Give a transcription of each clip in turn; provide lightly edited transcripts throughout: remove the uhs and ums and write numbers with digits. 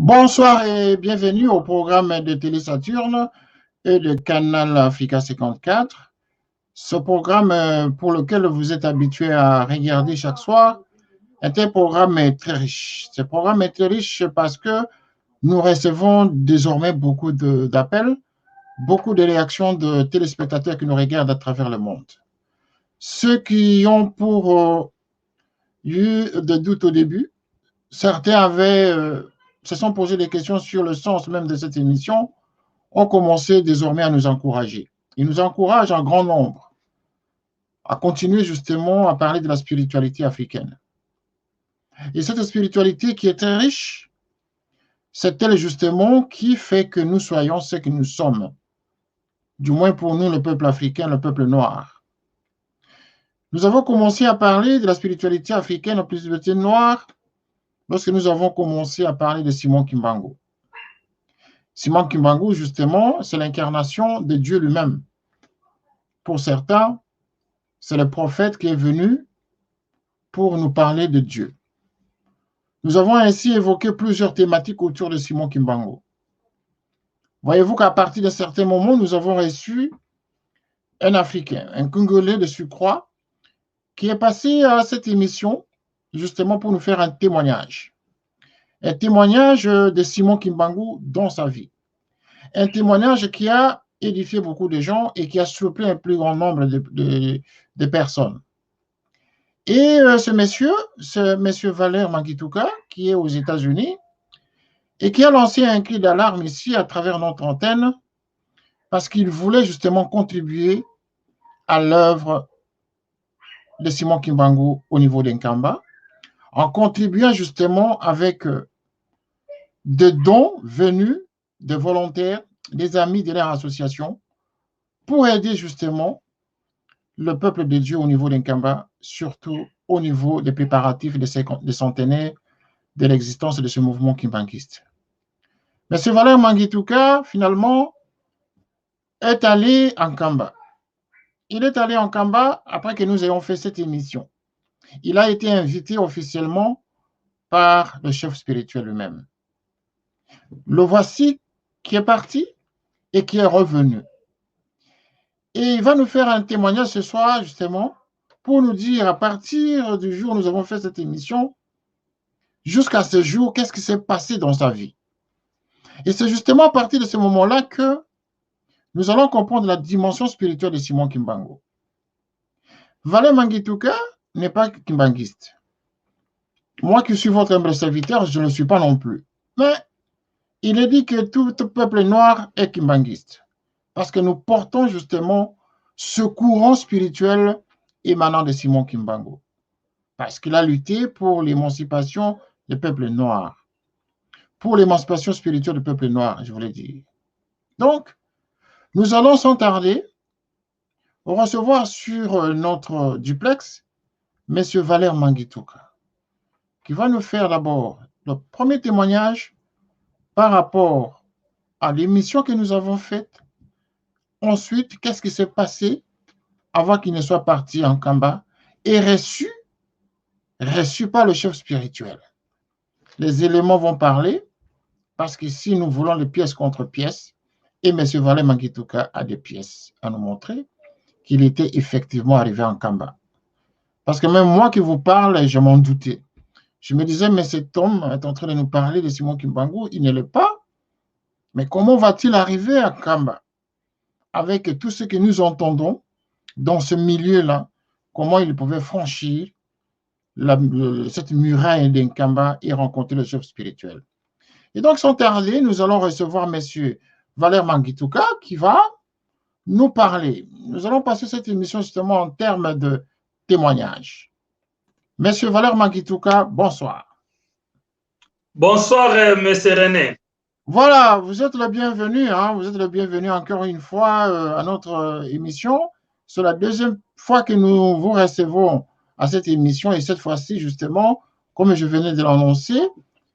Bonsoir et bienvenue au programme de Télé Saturne et de Canal Africa 54. Ce programme pour lequel vous êtes habitué à regarder chaque soir est un programme très riche. Ce programme est très riche parce que nous recevons désormais beaucoup d'appels, beaucoup de réactions de téléspectateurs qui nous regardent à travers le monde. Ceux qui ont eu des doutes au début, certains se sont posé des questions sur le sens même de cette émission, ont commencé désormais à nous encourager. Ils nous encouragent en grand nombre à continuer justement à parler de la spiritualité africaine. Et cette spiritualité qui est très riche, c'est elle justement qui fait que nous soyons ce que nous sommes. Du moins pour nous, le peuple africain, le peuple noir. Nous avons commencé à parler de la spiritualité africaine, la spiritualité noire, lorsque nous avons commencé à parler de Simon Kimbangu. Simon Kimbangu, justement, c'est l'incarnation de Dieu lui-même. Pour certains, c'est le prophète qui est venu pour nous parler de Dieu. Nous avons ainsi évoqué plusieurs thématiques autour de Simon Kimbangu. Voyez-vous qu'à partir de certains moments, nous avons reçu un Africain, un Congolais de surcroît, qui est passé à cette émission justement pour nous faire un témoignage. Un témoignage de Simon Kimbangu dans sa vie. Un témoignage qui a édifié beaucoup de gens et qui a surpris un plus grand nombre de personnes. Et ce monsieur Valère Mangituka, qui est aux États-Unis, et qui a lancé un cri d'alarme ici à travers notre antenne, parce qu'il voulait justement contribuer à l'œuvre de Simon Kimbangu au niveau d'Nkamba, en contribuant justement avec des dons venus de volontaires, des amis de leur association, pour aider justement le peuple de Dieu au niveau d'Nkamba, surtout au niveau des préparatifs des centenaires de l'existence de ce mouvement kimbanguiste. M. Valère Mangituka, finalement, est allé en Kamba. Il est allé en Kamba après que nous ayons fait cette émission. Il a été invité officiellement par le chef spirituel lui-même. Le voici qui est parti et qui est revenu. Et il va nous faire un témoignage ce soir, justement, pour nous dire à partir du jour où nous avons fait cette émission, jusqu'à ce jour, qu'est-ce qui s'est passé dans sa vie. Et c'est justement à partir de ce moment-là que nous allons comprendre la dimension spirituelle de Simon Kimbangu. Valère Mangituka n'est pas kimbanguiste. Moi qui suis votre humble serviteur, je ne le suis pas non plus. Mais il est dit que tout peuple noir est kimbanguiste. Parce que nous portons justement ce courant spirituel émanant de Simon Kimbangu. Parce qu'il a lutté pour l'émancipation du peuple noir. Pour l'émancipation spirituelle du peuple noir, je voulais dire. Donc, nous allons sans tarder recevoir sur notre duplex M. Valère Mangituka, qui va nous faire d'abord le premier témoignage par rapport à l'émission que nous avons faite. Ensuite, qu'est-ce qui s'est passé avant qu'il ne soit parti en Kamba et reçu par le chef spirituel. Les éléments vont parler parce qu'ici, nous voulons les pièces contre pièces et M. Valère Mangituka a des pièces à nous montrer qu'il était effectivement arrivé en Kamba. Parce que même moi qui vous parle, je m'en doutais. Je me disais, mais cet homme est en train de nous parler de Simon Kimbangu, il ne l'est pas. Mais comment va-t-il arriver à Kamba avec tout ce que nous entendons dans ce milieu-là? Comment il pouvait franchir cette muraille d'Nkamba et rencontrer le chef spirituel? Et donc, sans tarder, nous allons recevoir M. Valère Mangituka qui va nous parler. Nous allons passer cette émission justement en termes de témoignage. Monsieur Valère Mangituka, bonsoir. Bonsoir, Monsieur René. Voilà, vous êtes le bienvenu, vous êtes le bienvenu encore une fois à notre émission. C'est la deuxième fois que nous vous recevons à cette émission et cette fois-ci, justement, comme je venais de l'annoncer,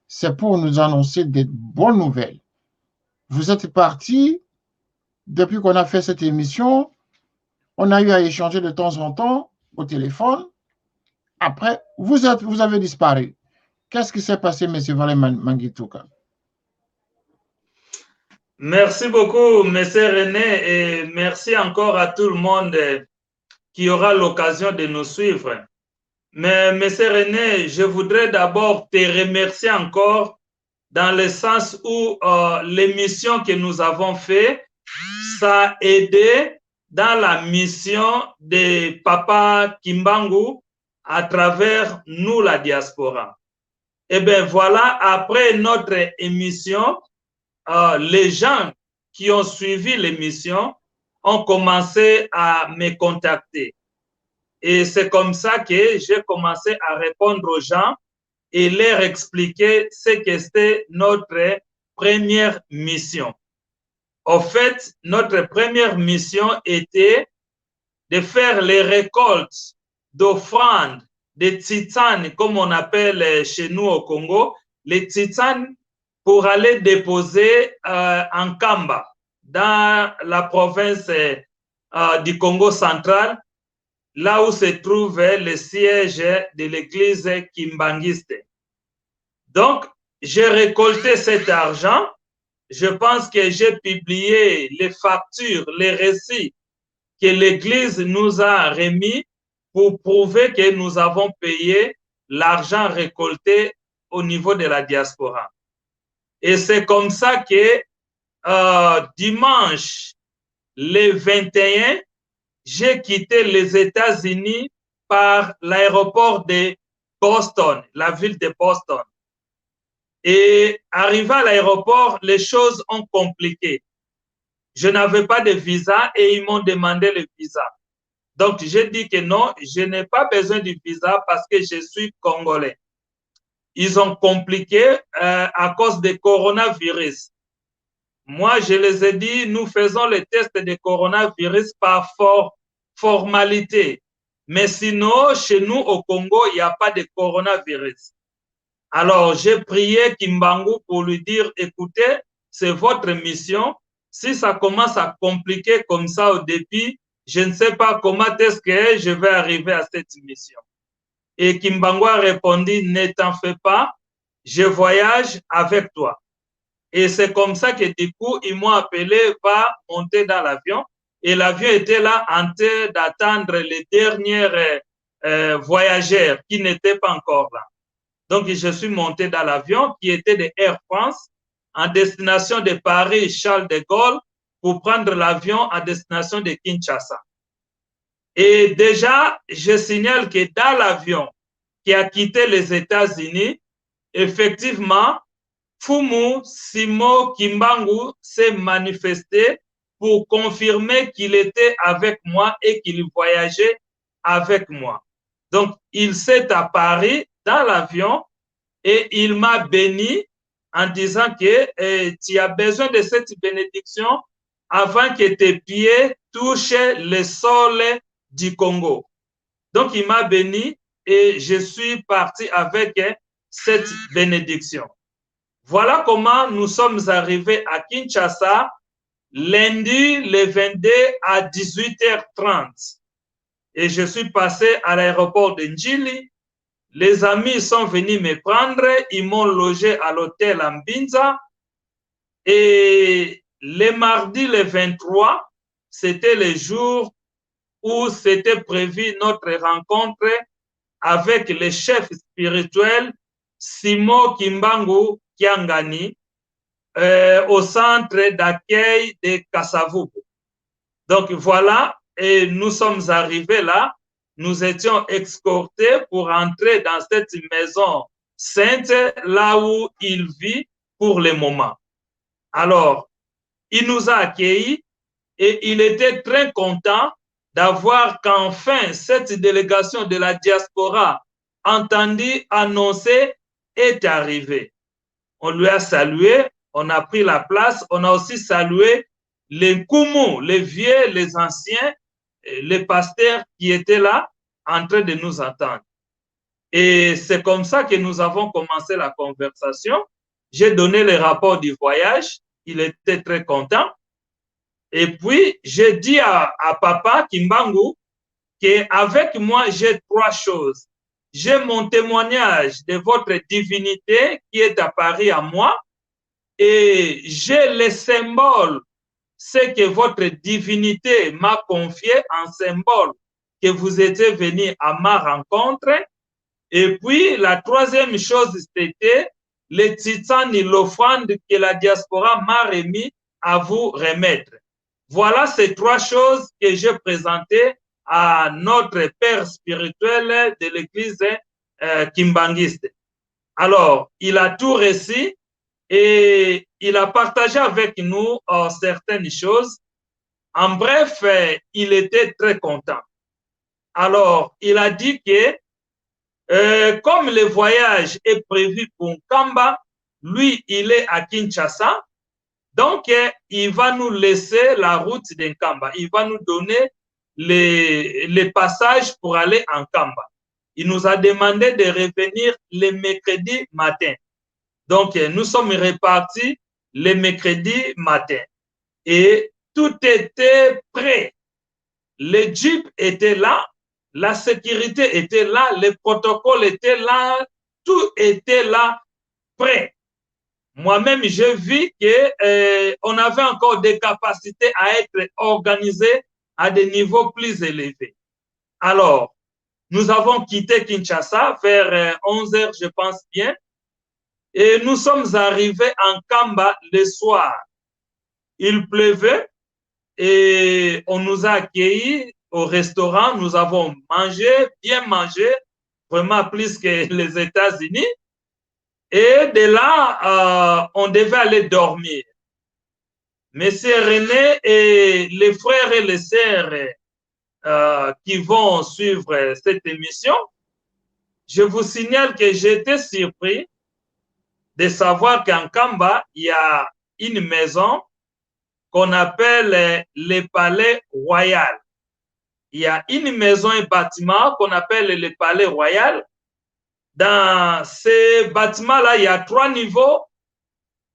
c'est pour nous annoncer des bonnes nouvelles. Vous êtes parti, depuis qu'on a fait cette émission, on a eu à échanger de temps en temps au téléphone. Après, vous avez disparu. Qu'est-ce qui s'est passé, M. Valère Mangituka? Merci beaucoup, M. René, et merci encore à tout le monde qui aura l'occasion de nous suivre. Mais, M. René, je voudrais d'abord te remercier encore dans le sens où l'émission que nous avons faite, ça a aidé dans la mission de Papa Kimbangu à travers nous, la diaspora. Et bien voilà, après notre émission, les gens qui ont suivi l'émission ont commencé à me contacter. Et c'est comme ça que j'ai commencé à répondre aux gens et leur expliquer ce que c'était notre première mission. En fait, notre première mission était de faire les récoltes d'offrandes, de titanes, comme on appelle chez nous au Congo, les titanes pour aller déposer en Kamba, dans la province du Congo central, là où se trouve le siège de l'église kimbangiste. Donc, j'ai récolté cet argent. Je pense que j'ai publié les factures, les récits que l'Église nous a remis pour prouver que nous avons payé l'argent récolté au niveau de la diaspora. Et c'est comme ça que dimanche, le 21, j'ai quitté les États-Unis par l'aéroport de Boston, la ville de Boston. Et arrivé à l'aéroport, les choses ont compliqué. Je n'avais pas de visa et ils m'ont demandé le visa. Donc, j'ai dit que non, je n'ai pas besoin du visa parce que je suis congolais. Ils ont compliqué à cause du coronavirus. Moi, je les ai dit, nous faisons le test de coronavirus par formalité. Mais sinon, chez nous au Congo, il n'y a pas de coronavirus. Alors, j'ai prié Kimbangu pour lui dire, écoutez, c'est votre mission. Si ça commence à compliquer comme ça au début, je ne sais pas comment est-ce que je vais arriver à cette mission. Et Kimbangu a répondu, ne t'en fais pas, je voyage avec toi. Et c'est comme ça que du coup, ils m'ont appelé, va monter dans l'avion. Et l'avion était là en train d'attendre les derniers voyageurs qui n'étaient pas encore là. Donc, je suis monté dans l'avion qui était de Air France en destination de Paris Charles de Gaulle pour prendre l'avion en destination de Kinshasa. Et déjà, je signale que dans l'avion qui a quitté les États-Unis, effectivement, Fumu Simo Kimbangu s'est manifesté pour confirmer qu'il était avec moi et qu'il voyageait avec moi. Donc, il s'est à Paris dans l'avion et il m'a béni en disant que tu as besoin de cette bénédiction avant que tes pieds touchent le sol du Congo. Donc, il m'a béni et je suis parti avec cette bénédiction. Voilà comment nous sommes arrivés à Kinshasa lundi le 22 à 18h30. Et je suis passé à l'aéroport de Njili. Les amis sont venus me prendre, ils m'ont logé à l'hôtel Mbinza. Et le mardi, le 23, c'était le jour où c'était prévu notre rencontre avec le chef spirituel Simo Kimbangu Kiangani au centre d'accueil de Kasavubu. Donc voilà, et nous sommes arrivés là. Nous étions escortés pour entrer dans cette maison sainte, là où il vit pour le moment. Alors, il nous a accueillis et il était très content d'avoir qu'enfin cette délégation de la diaspora entendue annoncer est arrivée. On lui a salué, on a pris la place, on a aussi salué les Kumu, les vieux, les anciens, les pasteurs qui étaient là en train de nous attendre. Et c'est comme ça que nous avons commencé la conversation. J'ai donné le rapport du voyage, il était très content. Et puis, j'ai dit à Papa Kimbangu qu'avec moi, j'ai trois choses. J'ai mon témoignage de votre divinité qui est apparu à moi. et j'ai les symboles, ce que votre divinité m'a confié en symbole, que vous étiez venu à ma rencontre. Et puis, la troisième chose, c'était les titans et l'offrande que la diaspora m'a remis à vous remettre. Voilà ces trois choses que j'ai présentées à notre père spirituel de l'église kimbanguiste. Alors, il a tout réussi et il a partagé avec nous certaines choses. En bref, il était très content. Alors, il a dit que comme le voyage est prévu pour Kamba, lui, il est à Kinshasa, donc il va nous laisser la route d'Nkamba. Il va nous donner les passages pour aller en Kamba. Il nous a demandé de revenir le mercredi matin. Donc, nous sommes répartis le mercredi matin. Et tout était prêt. Le jeep était là, la sécurité était là, les protocoles étaient là, tout était là, prêt. Moi-même, j'ai vu qu'on avait encore des capacités à être organisés à des niveaux plus élevés. Alors, nous avons quitté Kinshasa vers 11 heures, je pense bien, et nous sommes arrivés en Kamba le soir. Il pleuvait et on nous a accueillis au restaurant. Nous avons mangé, bien mangé, vraiment plus que les États-Unis. Et de là, on devait aller dormir. Monsieur René et les frères et les sœurs qui vont suivre cette émission, je vous signale que j'étais surpris de savoir qu'en Kamba, il y a une maison qu'on appelle le palais royal. Il y a une maison, un bâtiment qu'on appelle le palais royal. Dans ce bâtiment-là, il y a 3 niveaux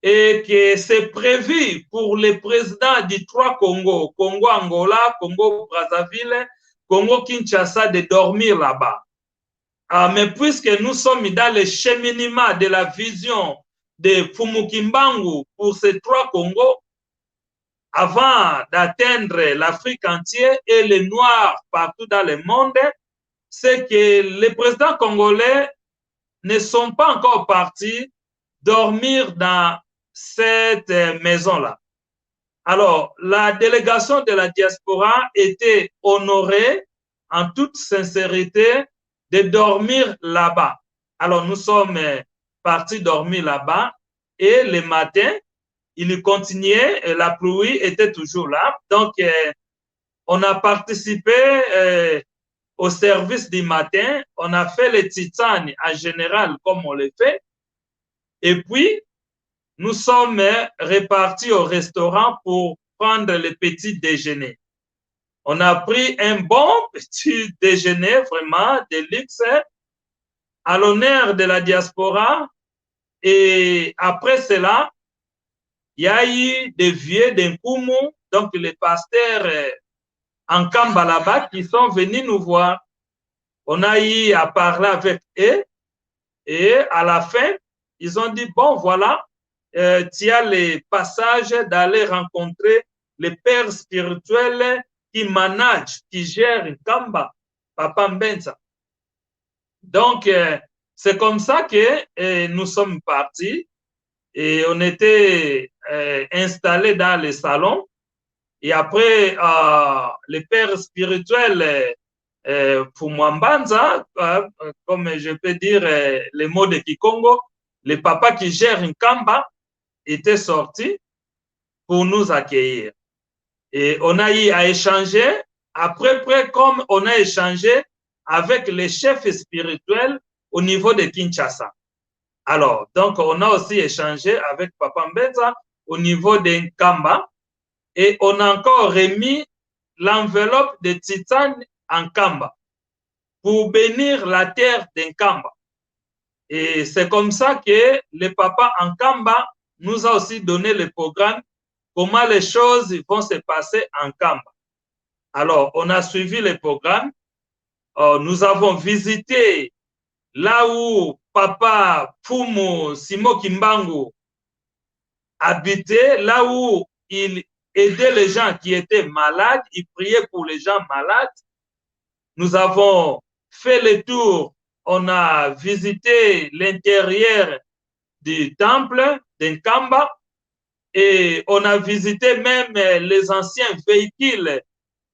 et que c'est prévu pour les présidents des 3 Congos, Congo-Angola, Congo-Brazzaville, Congo-Kinshasa, de dormir là-bas. Mais puisque nous sommes dans le cheminement de la vision de Fumukimbangu pour ces 3 Congos, avant d'atteindre l'Afrique entière et les Noirs partout dans le monde, c'est que les présidents congolais ne sont pas encore partis dormir dans cette maison-là. Alors, la délégation de la diaspora était honorée en toute sincérité de dormir là-bas. Alors, nous sommes partis dormir là-bas et le matin, il continuait, la pluie était toujours là. Donc, on a participé au service du matin, on a fait les titanes en général comme on le fait. Et puis, nous sommes repartis au restaurant pour prendre le petit déjeuner. On a pris un bon petit déjeuner, vraiment de luxe, à l'honneur de la diaspora. Et après cela, il y a eu des vieux d'Nkumu, donc les pasteurs en Kamba là-bas, qui sont venus nous voir. On a eu à parler avec eux et à la fin, ils ont dit, bon, voilà, tu as les passages d'aller rencontrer les pères spirituels qui managent, qui gèrent Kamba, Papa Mbenza. Donc, c'est comme ça que nous sommes partis et on était installés dans le salon. Et après, les pères spirituels Fumwambanza, comme je peux dire les mots de Kikongo, les papas qui gèrent Nkamba étaient sortis pour nous accueillir. Et on a eu à échanger, après, comme on a échangé avec les chefs spirituels au niveau de Kinshasa. Alors, donc, on a aussi échangé avec Papa Mbenza au niveau de Nkamba et on a encore remis l'enveloppe de titane en Kamba pour bénir la terre d'Nkamba. Et c'est comme ça que le papa en Kamba nous a aussi donné le programme, comment les choses vont se passer en Kamba. Alors, on a suivi le programme. Nous avons visité là où papa Fumu Simo Kimbangu habitait là où il aidait les gens qui étaient malades, il priait pour les gens malades. Nous avons fait le tour, on a visité l'intérieur du temple d'Nkamba et on a visité même les anciens véhicules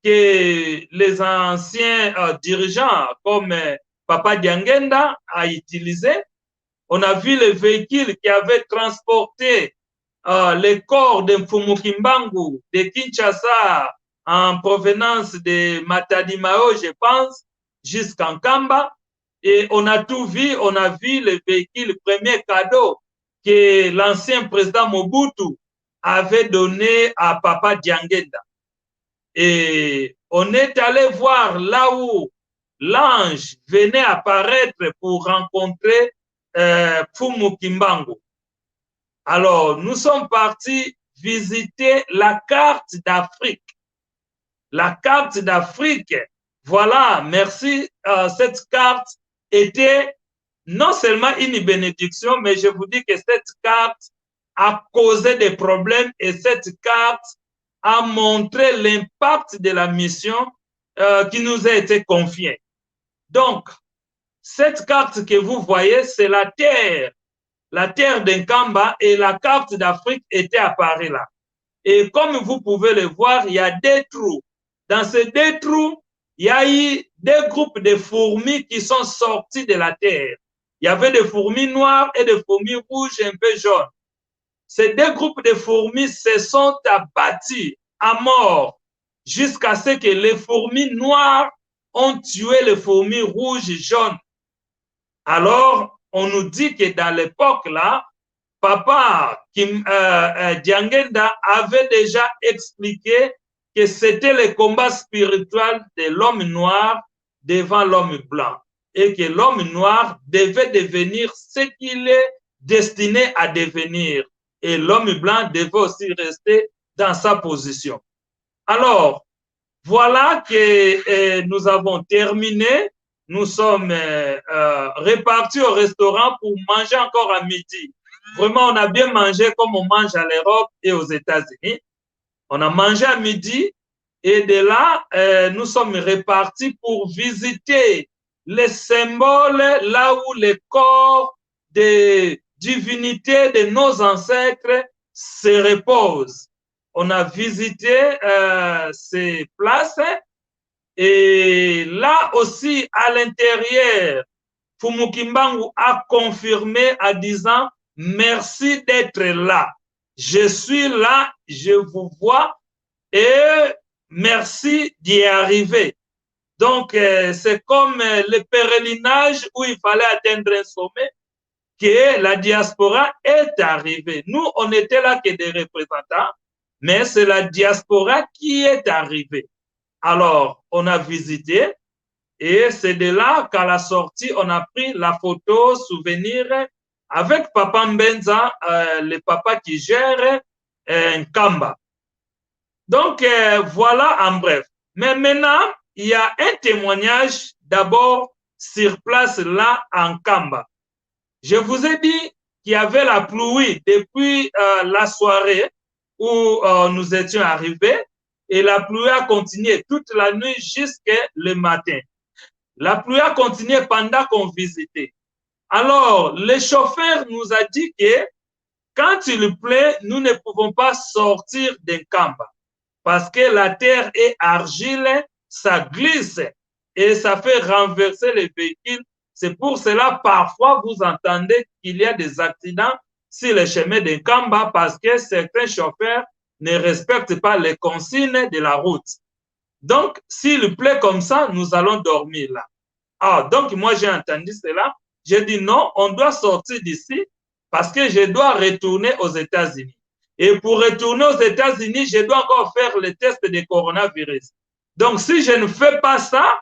que les anciens dirigeants comme Papa Diangenda a utilisé. On a vu les véhicules qui avaient transporté les corps de Mfumukimbangu de Kinshasa en provenance de Matadi-Mao, je pense, jusqu'en Kamba. Et on a tout vu, on a vu les véhicules, premier cadeau que l'ancien président Mobutu avait donné à Papa Diangenda. Et on est allé voir là où l'ange venait apparaître pour rencontrer Fumu Kimbangu. Alors, nous sommes partis visiter la carte d'Afrique. La carte d'Afrique, voilà, merci. Cette carte était non seulement une bénédiction, mais je vous dis que cette carte a causé des problèmes et cette carte a montré l'impact de la mission qui nous a été confiée. Donc, cette carte que vous voyez, c'est la terre d'Nkamba et la carte d'Afrique était apparue là. Et comme vous pouvez le voir, il y a des trous. Dans ces deux trous, il y a eu des groupes de fourmis qui sont sortis de la terre. Il y avait des fourmis noires et des fourmis rouges un peu jaunes. Ces deux groupes de fourmis se sont abattus à mort jusqu'à ce que les fourmis noires ont tué les fourmis rouges et jaunes. Alors, on nous dit que dans l'époque là, Papa Diangenda avait déjà expliqué que c'était le combat spirituel de l'homme noir devant l'homme blanc et que l'homme noir devait devenir ce qu'il est destiné à devenir et l'homme blanc devait aussi rester dans sa position. Alors, voilà que nous avons terminé. Nous sommes repartis au restaurant pour manger encore à midi. Vraiment, on a bien mangé comme on mange à l'Europe et aux États-Unis. On a mangé à midi et de là, nous sommes repartis pour visiter les symboles là où les corps des divinités de nos ancêtres se reposent. On a visité ces places et là aussi à l'intérieur, Fumukimbangu a confirmé en disant merci d'être là. Je suis là, je vous vois et merci d'y arriver. Donc, c'est comme le pèlerinage où il fallait atteindre un sommet que la diaspora est arrivée. Nous, on n'était là que des représentants, mais c'est la diaspora qui est arrivée. Alors, on a visité et c'est de là qu'à la sortie, on a pris la photo souvenir avec Papa Mbenza, le papa qui gère Nkamba. Donc, voilà en bref. Mais maintenant, il y a un témoignage d'abord sur place là en Nkamba. Je vous ai dit qu'il y avait la pluie depuis la soirée où nous étions arrivés et la pluie a continué toute la nuit jusqu'au matin. La pluie a continué pendant qu'on visitait. Alors, le chauffeur nous a dit que quand il pleut, nous ne pouvons pas sortir d'Nkamba parce que la terre est argile, ça glisse et ça fait renverser les véhicules. C'est pour cela, parfois, vous entendez qu'il y a des accidents sur les chemins d'Nkamba parce que certains chauffeurs ne respectent pas les consignes de la route. Donc, s'il pleut comme ça, nous allons dormir là. Ah, donc moi j'ai entendu cela. J'ai dit non, on doit sortir d'ici parce que je dois retourner aux États-Unis. Et pour retourner aux États-Unis, je dois encore faire le test de coronavirus. Donc, si je ne fais pas ça,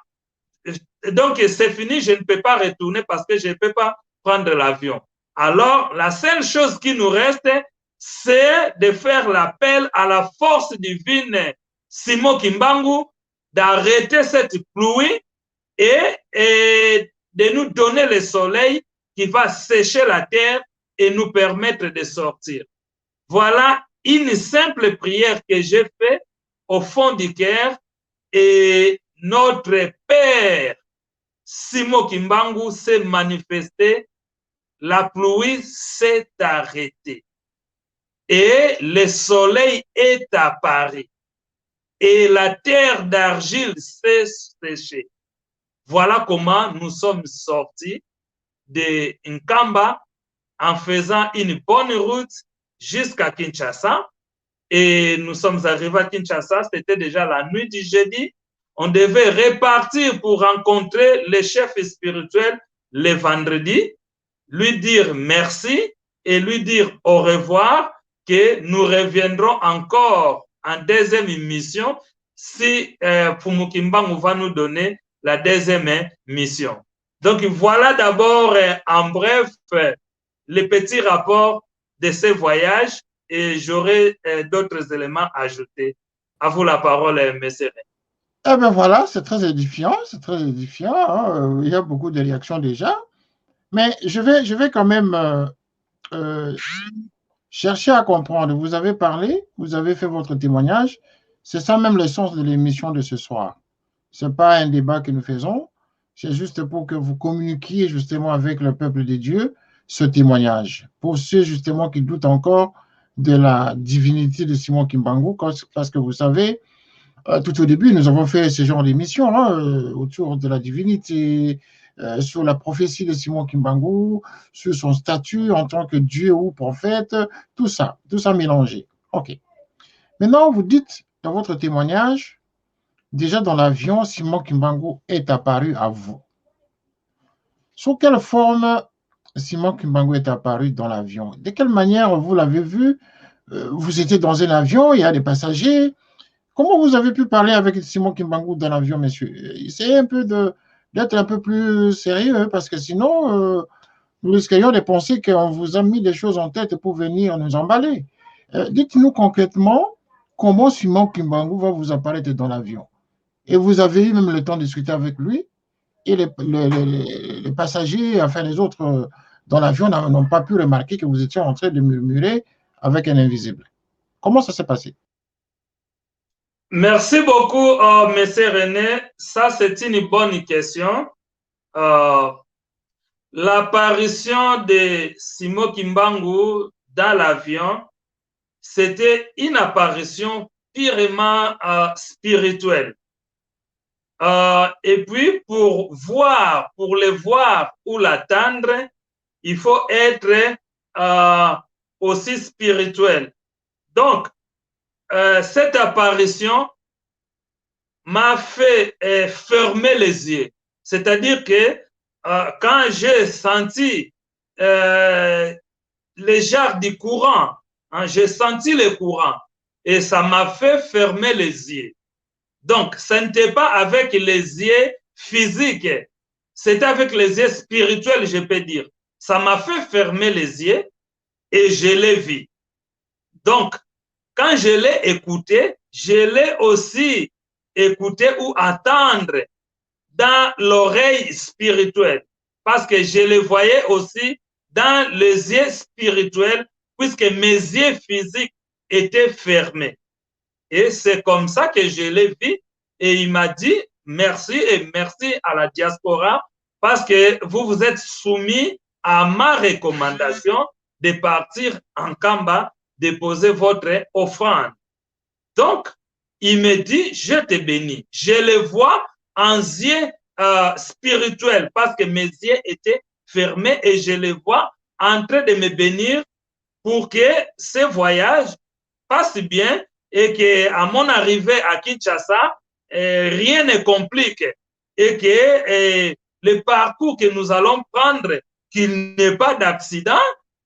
donc c'est fini, je ne peux pas retourner parce que je ne peux pas prendre l'avion. Alors, la seule chose qui nous reste, c'est de faire l'appel à la force divine Simon Kimbangu d'arrêter cette pluie et de nous donner le soleil qui va sécher la terre et nous permettre de sortir. Voilà une simple prière que j'ai faite au fond du cœur et notre Père Simon Kimbangu s'est manifesté, la pluie s'est arrêtée et le soleil est apparu et la terre d'argile s'est séchée. Voilà comment nous sommes sortis de Nkamba en faisant une bonne route jusqu'à Kinshasa. Et nous sommes arrivés à Kinshasa, c'était déjà la nuit du jeudi. On devait repartir pour rencontrer le chef spirituel le vendredi, lui dire merci et lui dire au revoir, que nous reviendrons encore en deuxième mission si Pumukimbangu va nous donner la deuxième mission. Donc voilà d'abord en bref les petits rapports de ces voyages et j'aurai d'autres éléments à ajouter. À vous la parole, M. René. Eh bien voilà, c'est très édifiant, c'est très édifiant. Hein. Il y a beaucoup de réactions déjà. Mais je vais quand même chercher à comprendre. Vous avez parlé, vous avez fait votre témoignage. C'est ça même le sens de l'émission de ce soir. Ce n'est pas un débat que nous faisons. C'est juste pour que vous communiquiez justement avec le peuple de Dieu ce témoignage. Pour ceux justement qui doutent encore de la divinité de Simon Kimbangu, parce que vous savez, tout au début, nous avons fait ce genre d'émission autour de la divinité, sur la prophétie de Simon Kimbangu, sur son statut en tant que Dieu ou prophète, tout ça mélangé. OK. Maintenant, vous dites dans votre témoignage, déjà dans l'avion, Simon Kimbangu est apparu à vous. Sous quelle forme Simon Kimbangu est apparu dans l'avion? De quelle manière vous l'avez vu? Vous étiez dans un avion, il y a des passagers. Comment vous avez pu parler avec Simon Kimbangu dans l'avion, monsieur? Essayez un peu d'être un peu plus sérieux, parce que sinon, nous risquerions de penser qu'on vous a mis des choses en tête pour venir nous emballer. Dites-nous concrètement comment Simon Kimbangu va vous apparaître dans l'avion. Et vous avez eu même le temps de discuter avec lui, et les passagers, enfin les autres dans l'avion n'ont pas pu remarquer que vous étiez en train de murmurer avec un invisible. Comment ça s'est passé? Merci beaucoup, M. René. Ça, c'est une bonne question. L'apparition de Simon Kimbangu dans l'avion, c'était une apparition purement spirituelle. Et puis, pour le voir ou l'attendre, il faut être aussi spirituel. Donc, cette apparition m'a fait fermer les yeux. C'est-à-dire que quand j'ai senti les jarres du courant, hein, j'ai senti le courant et ça m'a fait fermer les yeux. Donc, ce n'était pas avec les yeux physiques, c'était avec les yeux spirituels, je peux dire. Ça m'a fait fermer les yeux et je l'ai vu. Donc, quand je l'ai écouté, je l'ai aussi écouté ou attendre dans l'oreille spirituelle, parce que je le voyais aussi dans les yeux spirituels, puisque mes yeux physiques étaient fermés. Et c'est comme ça que je l'ai vu. Et il m'a dit merci et merci à la diaspora parce que vous vous êtes soumis à ma recommandation de partir en Kamba, déposer votre offrande. Donc, il me dit, je te bénis. Je le vois en yeux spirituels parce que mes yeux étaient fermés et je le vois en train de me bénir pour que ce voyage passe bien et qu'à mon arrivée à Kinshasa, rien ne complique et que le parcours que nous allons prendre, qu'il n'y ait pas d'accident,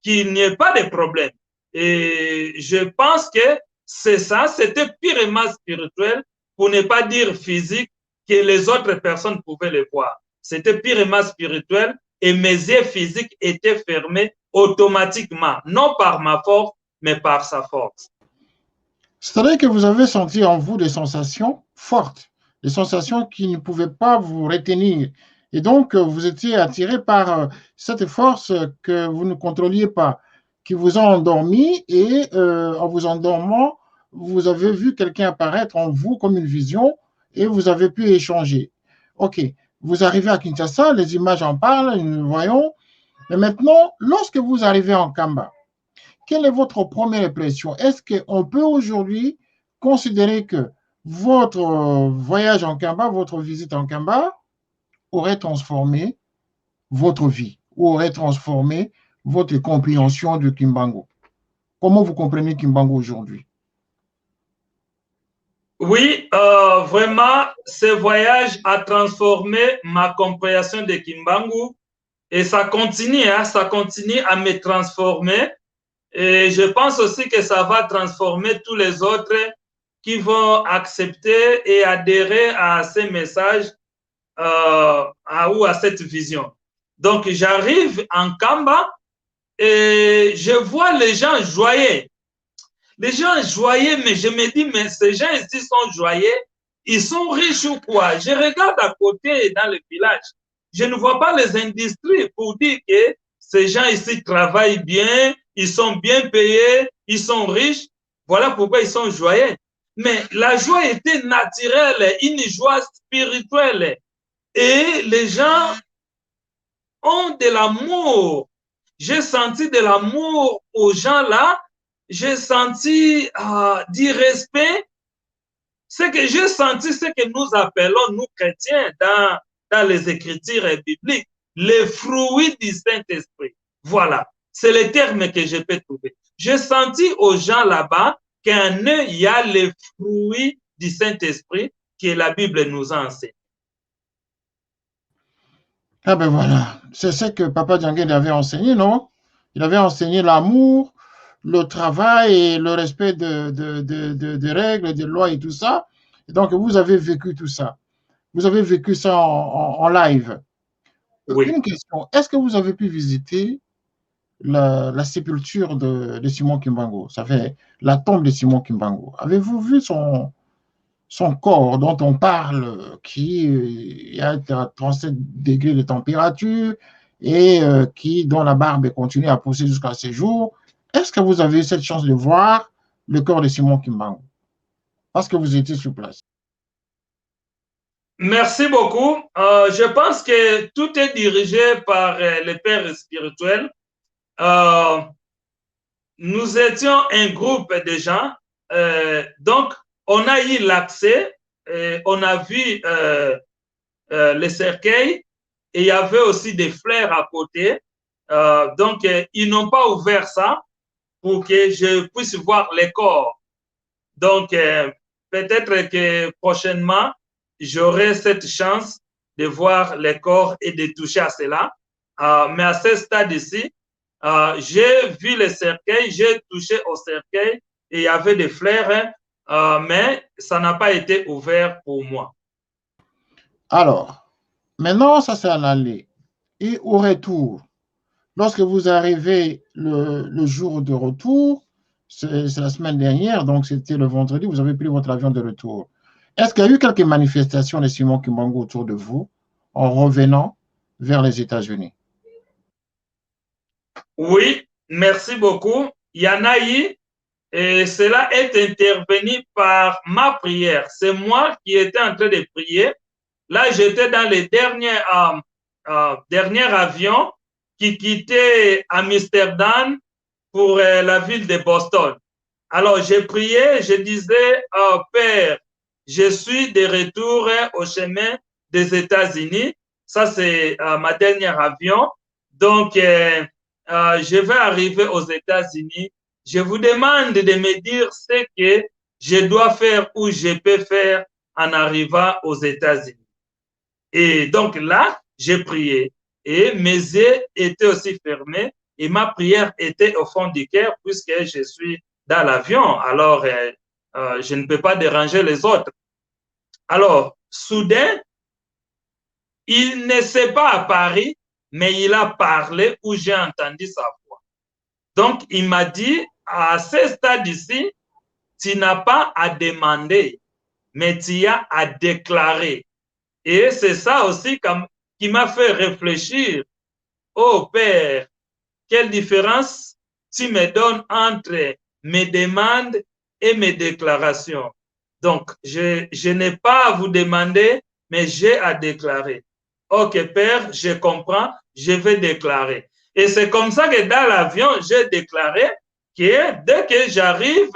qu'il n'y ait pas de problème. Et je pense que c'est ça, c'était purement spirituel, pour ne pas dire physique, que les autres personnes pouvaient le voir. C'était purement spirituel et mes yeux physiques étaient fermés automatiquement, non par ma force, mais par sa force. C'est-à-dire que vous avez senti en vous des sensations fortes, des sensations qui ne pouvaient pas vous retenir. Et donc, vous étiez attiré par cette force que vous ne contrôliez pas. qui vous ont endormi et en vous endormant, vous avez vu quelqu'un apparaître en vous comme une vision et vous avez pu échanger. OK, vous arrivez à Kinshasa, les images en parlent, nous voyons. Mais maintenant, lorsque vous arrivez en Kamba, quelle est votre première impression? Est-ce qu'on peut aujourd'hui considérer que votre voyage en Kamba, votre visite en Kamba aurait transformé votre vie ou aurait transformé votre compréhension de Kimbangu? Comment vous comprenez Kimbangu aujourd'hui? Oui, vraiment, ce voyage a transformé ma compréhension de Kimbangu et ça continue à me transformer. Et je pense aussi que ça va transformer tous les autres qui vont accepter et adhérer à ces messages ou à cette vision. Donc, j'arrive en Kamba et je vois les gens joyeux. Les gens joyeux, mais je me dis, mais ces gens ici sont joyeux, ils sont riches ou quoi? Je regarde à côté dans le village, je ne vois pas les industries pour dire que ces gens ici travaillent bien, ils sont bien payés, ils sont riches. Voilà pourquoi ils sont joyeux. Mais la joie était naturelle, une joie spirituelle. Et les gens ont de l'amour. J'ai senti de l'amour aux gens là. J'ai senti du respect. Ce que j'ai senti, ce que nous appelons, nous chrétiens, dans les Écritures bibliques, les fruits du Saint-Esprit. Voilà, c'est le terme que je peux trouver. J'ai senti aux gens là-bas qu'en eux, il y a les fruits du Saint-Esprit que la Bible nous enseigne. Ah ben voilà, c'est ce que Papa Djanguet avait enseigné, non? Il avait enseigné l'amour, le travail et le respect de règles, de lois et tout ça. Et donc, vous avez vécu tout ça. Vous avez vécu ça en live. Oui. Une question, est-ce que vous avez pu visiter la sépulture de Simon Kimbangu? Ça fait la tombe de Simon Kimbangu. Avez-vous vu son corps dont on parle, qui est à 37 degrés de température et dont la barbe continue à pousser jusqu'à ces jours? Est-ce que vous avez eu cette chance de voir le corps de Simon Kimbangu? Parce que vous étiez sur place. Merci beaucoup. Je pense que tout est dirigé par les pères spirituels. Nous étions un groupe de gens, donc on a eu l'accès, on a vu les cercueils et il y avait aussi des fleurs à côté. Donc ils n'ont pas ouvert ça pour que je puisse voir les corps. Donc peut-être que prochainement, j'aurai cette chance de voir les corps et de toucher à cela. Mais à ce stade ici, j'ai vu les cercueils, j'ai touché au cercueil et il y avait des fleurs, mais ça n'a pas été ouvert pour moi. Alors, maintenant, ça c'est à l'aller. Et au retour, lorsque vous arrivez le jour de retour, c'est la semaine dernière, donc c'était le vendredi, vous avez pris votre avion de retour. Est-ce qu'il y a eu quelques manifestations de Simon Kimbangu autour de vous en revenant vers les États-Unis? Oui, merci beaucoup. Il y en a eu et cela est intervenu par ma prière. C'est moi qui étais en train de prier. Là, j'étais dans les derniers avions qui quittaient Amsterdam pour la ville de Boston. Alors, j'ai prié, je disais, oh, Père, je suis de retour au chemin des États-Unis. Ça, c'est ma dernière avion. Donc, je vais arriver aux États-Unis. Je vous demande de me dire ce que je dois faire ou je peux faire en arrivant aux États-Unis. Et donc là, j'ai prié et mes yeux étaient aussi fermés et ma prière était au fond du cœur puisque je suis dans l'avion. Alors, je ne peux pas déranger les autres. Alors, soudain, il ne s'est pas apparu, mais il a parlé où j'ai entendu sa voix. Donc, il m'a dit, à ce stade ici, tu n'as pas à demander, mais tu as à déclarer. Et c'est ça aussi qui m'a fait réfléchir. Oh Père, quelle différence tu me donnes entre mes demandes et mes déclarations. Donc, je n'ai pas à vous demander, mais j'ai à déclarer. Ok, Père, je comprends, je vais déclarer. Et c'est comme ça que dans l'avion, j'ai déclaré que dès que j'arrive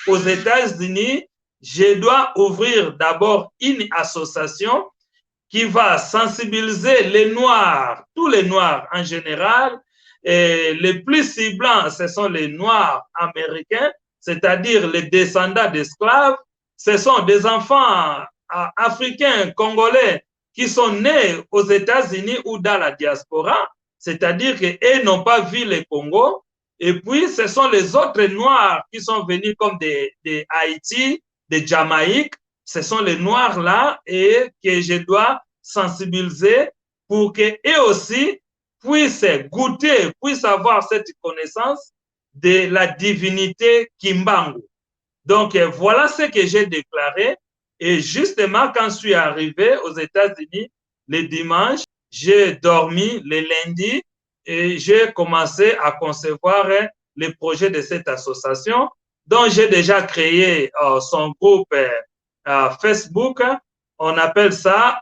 aux États-Unis, je dois ouvrir d'abord une association qui va sensibiliser les Noirs, tous les Noirs en général. Et les plus ciblants, ce sont les Noirs américains, c'est-à-dire les descendants d'esclaves. Ce sont des enfants africains, congolais, qui sont nés aux États-Unis ou dans la diaspora, c'est-à-dire qu'ils n'ont pas vu le Congo. Et puis, ce sont les autres Noirs qui sont venus comme des Haïti, des Jamaïques. Ce sont les Noirs là et que je dois sensibiliser pour qu'eux aussi puissent goûter, puissent avoir cette connaissance de la divinité Kimbangu. Donc, voilà ce que j'ai déclaré. Et justement, quand je suis arrivé aux États-Unis le dimanche, j'ai dormi le lundi et j'ai commencé à concevoir le projet de cette association dont j'ai déjà créé son groupe Facebook. On appelle ça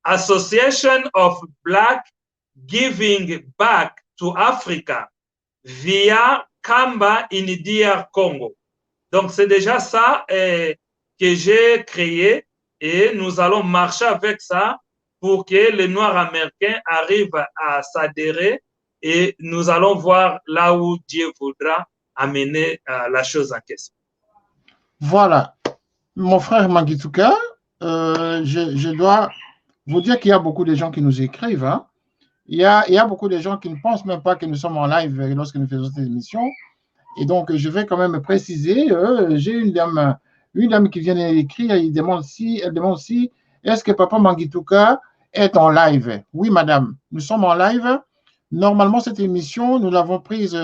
Association of Black Giving Back to Africa via Kamba in DR Congo. Donc, c'est déjà ça que j'ai créé et nous allons marcher avec ça pour que les Noirs américains arrivent à s'adhérer et nous allons voir là où Dieu voudra amener la chose en question. Voilà. Mon frère Mangituka, je dois vous dire qu'il y a beaucoup de gens qui nous écrivent. Hein. Il y a beaucoup de gens qui ne pensent même pas que nous sommes en live lorsque nous faisons cette émission. Et donc, je vais quand même préciser, j'ai une dame qui vient d'écrire, elle demande si, est-ce que Papa Mangituka est en live? Oui, madame, nous sommes en live. Normalement, cette émission, nous l'avons prise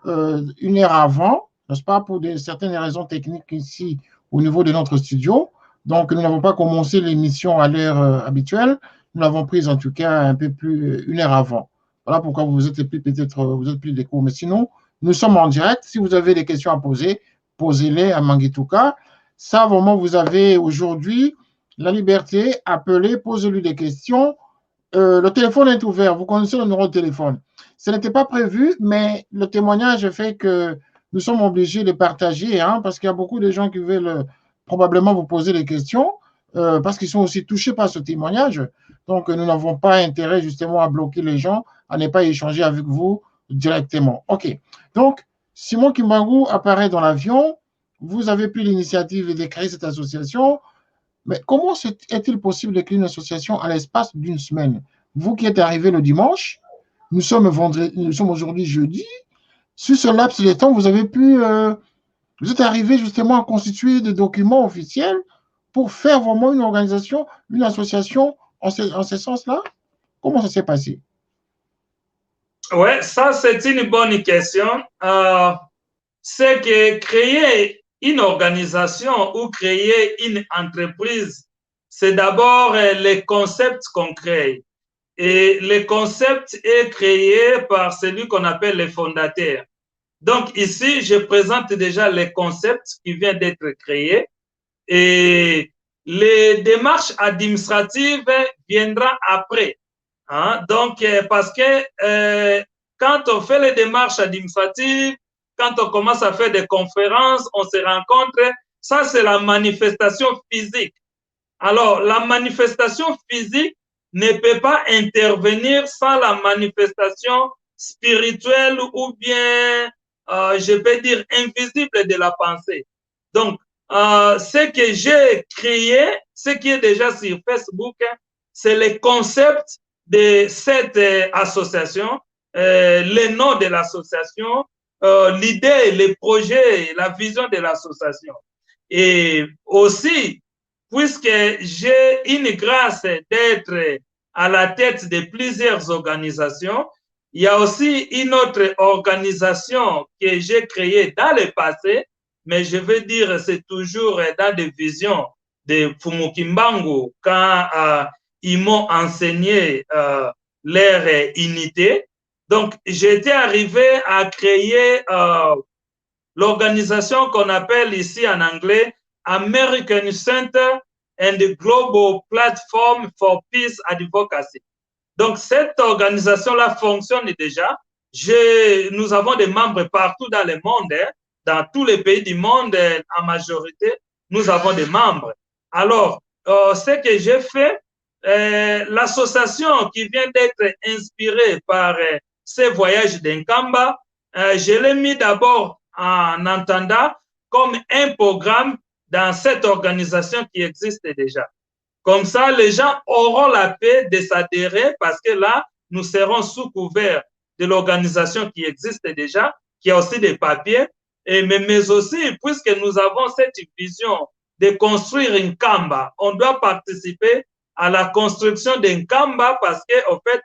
une heure avant, n'est-ce pas, pour certaines raisons techniques ici au niveau de notre studio. Donc, nous n'avons pas commencé l'émission à l'heure habituelle. Nous l'avons prise en tout cas un peu plus une heure avant. Voilà pourquoi vous êtes plus d'écho. Mais sinon, nous sommes en direct. Si vous avez des questions à poser, posez-les à Mangituka. Ça, vraiment, vous avez aujourd'hui la liberté. Appelez, posez-lui des questions. Le téléphone est ouvert. Vous connaissez le numéro de téléphone. Ce n'était pas prévu, mais le témoignage fait que nous sommes obligés de partager, hein, parce qu'il y a beaucoup de gens qui veulent probablement vous poser des questions, parce qu'ils sont aussi touchés par ce témoignage. Donc, nous n'avons pas intérêt justement à bloquer les gens, à ne pas échanger avec vous directement. OK. Donc, Simon Kimbangu apparaît dans l'avion. Vous avez pris l'initiative de créer cette association. Mais comment est-il possible de créer une association à l'espace d'une semaine? Vous qui êtes arrivé le dimanche, nous sommes aujourd'hui jeudi. Sur ce laps de temps, vous êtes arrivé justement à constituer des documents officiels pour faire vraiment une organisation, une association en ce sens-là? Comment ça s'est passé? Oui, ça c'est une bonne question. C'est que créer une organisation ou créer une entreprise, c'est d'abord le concept qu'on crée. Et le concept est créé par celui qu'on appelle le fondateur. Donc ici, je présente déjà le concept qui vient d'être créé et les démarches administratives viendront après. Hein? Donc, parce que quand on fait les démarches administratives, quand on commence à faire des conférences, on se rencontre, ça c'est la manifestation physique. Alors, la manifestation physique ne peut pas intervenir sans la manifestation spirituelle ou bien, je peux dire, invisible de la pensée. Donc, ce que j'ai créé, ce qui est déjà sur Facebook, c'est le concept de cette association, le nom de l'association, l'idée, le projet, la vision de l'association. Et aussi, puisque j'ai une grâce d'être à la tête de plusieurs organisations, il y a aussi une autre organisation que j'ai créée dans le passé, mais je veux dire, c'est toujours dans des visions de Fumu Kimbangu quand ils m'ont enseigné leur unité. Donc, j'étais arrivé à créer l'organisation qu'on appelle ici en anglais American Center and the Global Platform for Peace Advocacy. Donc, cette organisation-là fonctionne déjà. Nous avons des membres partout dans le monde, hein, dans tous les pays du monde, en majorité, nous avons des membres. Alors, ce que j'ai fait, l'association qui vient d'être inspirée par ces voyages d'Nkamba, je l'ai mis d'abord en entendant comme un programme dans cette organisation qui existe déjà. Comme ça, les gens auront la paix de s'adhérer parce que là, nous serons sous couvert de l'organisation qui existe déjà, qui a aussi des papiers, mais aussi, puisque nous avons cette vision de construire une Nkamba, on doit participer à la construction d'un Nkamba parce qu'en fait,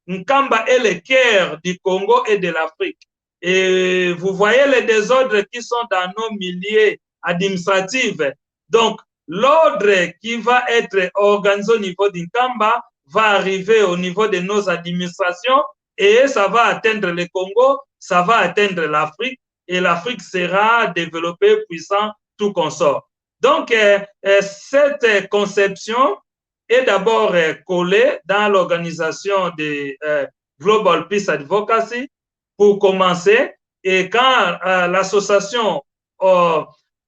Nkamba est le cœur du Congo et de l'Afrique. Et vous voyez les désordres qui sont dans nos milieux administratifs. Donc, l'ordre qui va être organisé au niveau d'Nkamba va arriver au niveau de nos administrations et ça va atteindre le Congo, ça va atteindre l'Afrique et l'Afrique sera développée, puissant, tout consort. Donc, cette conception est d'abord collée dans l'organisation de Global Peace Advocacy pour commencer et quand l'association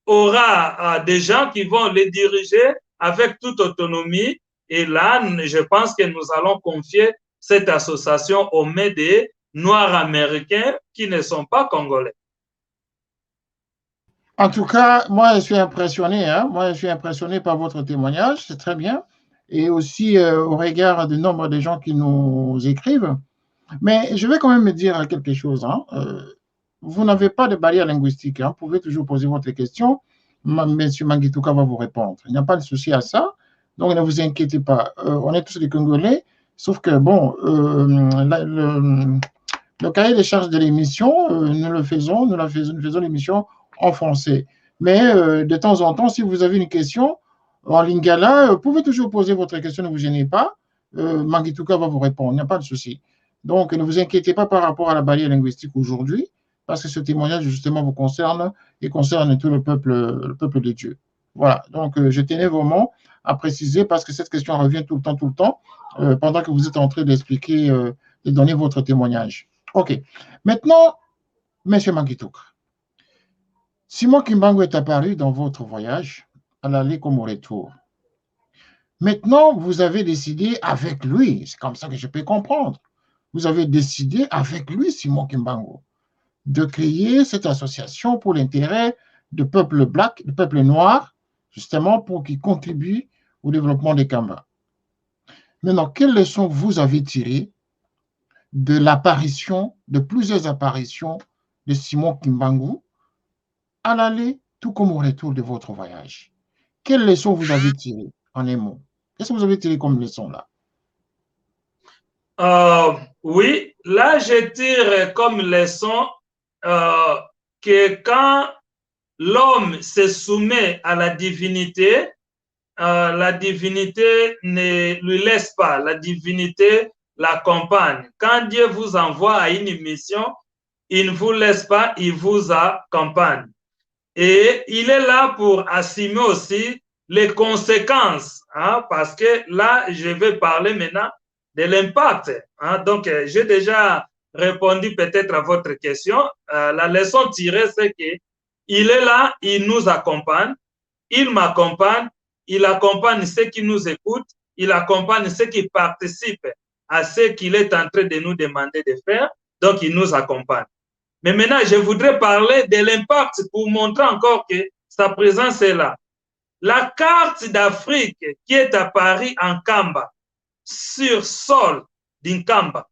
aura des gens qui vont les diriger avec toute autonomie. Et là, je pense que nous allons confier cette association aux mains des Noirs américains qui ne sont pas congolais. En tout cas, moi, je suis impressionné. Hein? Moi, je suis impressionné par votre témoignage. C'est très bien. Et aussi au regard du nombre de gens qui nous écrivent. Mais je vais quand même me dire quelque chose. Hein? Vous n'avez pas de barrière linguistique. Hein? Vous pouvez toujours poser votre question. Monsieur Mangituka va vous répondre. Il n'y a pas de souci à ça. Donc, ne vous inquiétez pas. On est tous des Congolais. Sauf que, bon, le cahier des charges de l'émission, nous faisons l'émission en français. Mais de temps en temps, si vous avez une question en lingala, vous pouvez toujours poser votre question, ne vous gênez pas. Mangituka va vous répondre. Il n'y a pas de souci. Donc, ne vous inquiétez pas par rapport à la barrière linguistique aujourd'hui, parce que ce témoignage, justement, vous concerne et concerne tout le peuple de Dieu. Voilà. Donc, je tenais vraiment à préciser, parce que cette question revient tout le temps, pendant que vous êtes en train d'expliquer, de donner votre témoignage. OK. Maintenant, M. Mangituka, Simon Kimbangu est apparu dans votre voyage, à l'aller comme au retour. Maintenant, vous avez décidé avec lui, c'est comme ça que je peux comprendre, vous avez décidé avec lui, Simon Kimbangu, de créer cette association pour l'intérêt du peuple black, du peuple noir, justement pour qu'il contribue au développement des Kamba. Maintenant, quelles leçons vous avez tirées de l'apparition, de plusieurs apparitions de Simon Kimbangu à l'aller, tout comme au retour de votre voyage? Quelles leçons vous avez tirées en un mot? Qu'est-ce que vous avez tiré comme leçon là? Oui, là je tire comme leçon que quand l'homme se soumet à la divinité ne lui laisse pas, la divinité l'accompagne. Quand Dieu vous envoie à une mission, il ne vous laisse pas, il vous accompagne. Et il est là pour assumer aussi les conséquences, hein, parce que là, je vais parler maintenant de l'impact. Hein. Donc, j'ai déjà répondu peut-être à votre question. La leçon tirée, c'est qu'il est là, il nous accompagne, il m'accompagne, il accompagne ceux qui nous écoutent, il accompagne ceux qui participent à ce qu'il est en train de nous demander de faire, donc il nous accompagne. Mais maintenant, je voudrais parler de l'impact pour montrer encore que sa présence est là. La carte d'Afrique qui est apparue en Kamba, sur sol d'Inkamba,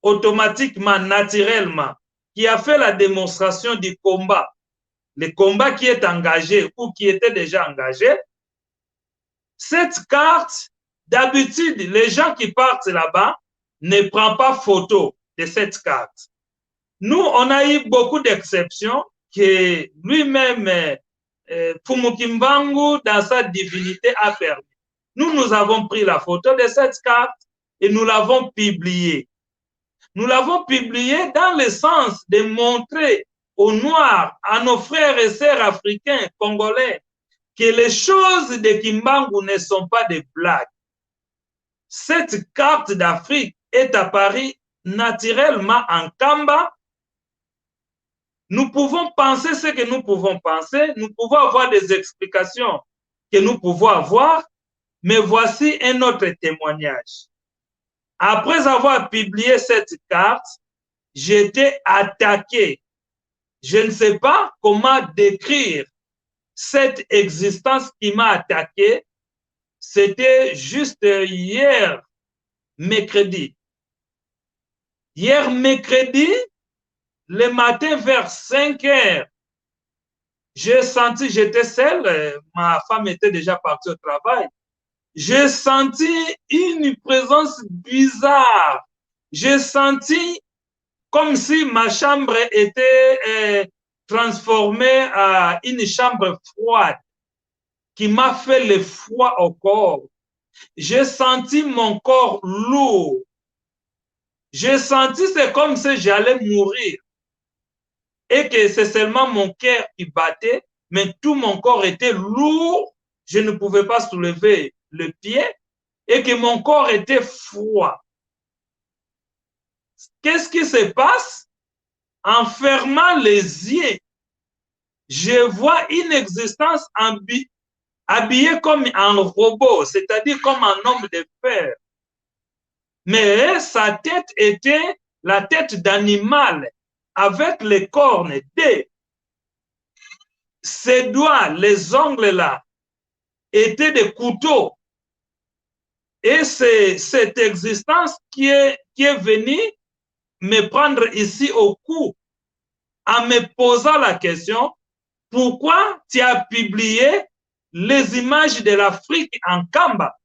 automatiquement, naturellement, qui a fait la démonstration du combat, le combat qui est engagé ou qui était déjà engagé, cette carte, d'habitude, les gens qui partent là-bas ne prennent pas photo de cette carte. Nous, on a eu beaucoup d'exceptions que lui-même, Fumu Kimbangu, dans sa divinité, a permis. Nous avons pris la photo de cette carte et nous l'avons publiée. Nous l'avons publié dans le sens de montrer aux Noirs, à nos frères et sœurs africains, congolais, que les choses de Kimbangu ne sont pas des blagues. Cette carte d'Afrique est apparue naturellement en Kamba. Nous pouvons penser ce que nous pouvons penser, nous pouvons avoir des explications que nous pouvons avoir, mais voici un autre témoignage. Après avoir publié cette carte, j'étais attaqué. Je ne sais pas comment décrire cette existence qui m'a attaqué. C'était juste hier, mercredi. Hier, mercredi, le matin vers 5 heures, j'ai senti, j'étais seul, ma femme était déjà partie au travail. J'ai senti une présence bizarre. J'ai senti comme si ma chambre était transformée en une chambre froide qui m'a fait le froid au corps. J'ai senti mon corps lourd. J'ai senti, c'est comme si j'allais mourir. Et que c'est seulement mon cœur qui battait, mais tout mon corps était lourd. Je ne pouvais pas soulever le pied et que mon corps était froid. Qu'est-ce qui se passe? En fermant les yeux, je vois une existence habillée comme un robot, c'est-à-dire comme un homme de fer. Mais sa tête était la tête d'animal avec les cornes. Ses doigts, les ongles là, étaient des couteaux. Et c'est cette existence qui est venue me prendre ici au cou en me posant la question, pourquoi tu as publié les images de l'Afrique en Kamba?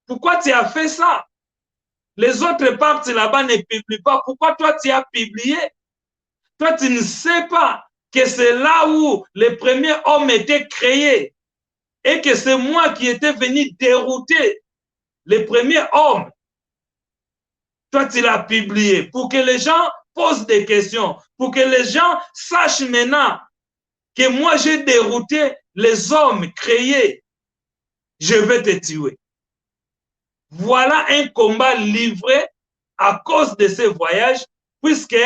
Pourquoi tu as fait ça? Les autres parties là-bas ne publient pas. Pourquoi toi tu as publié? Toi tu ne sais pas que c'est là où les premiers hommes étaient créés et que c'est moi qui étais venu dérouter les premiers hommes. Toi tu l'as publié pour que les gens posent des questions, pour que les gens sachent maintenant que moi j'ai dérouté les hommes créés. Je vais te tuer. Voilà un combat livré à cause de ce voyage, puisque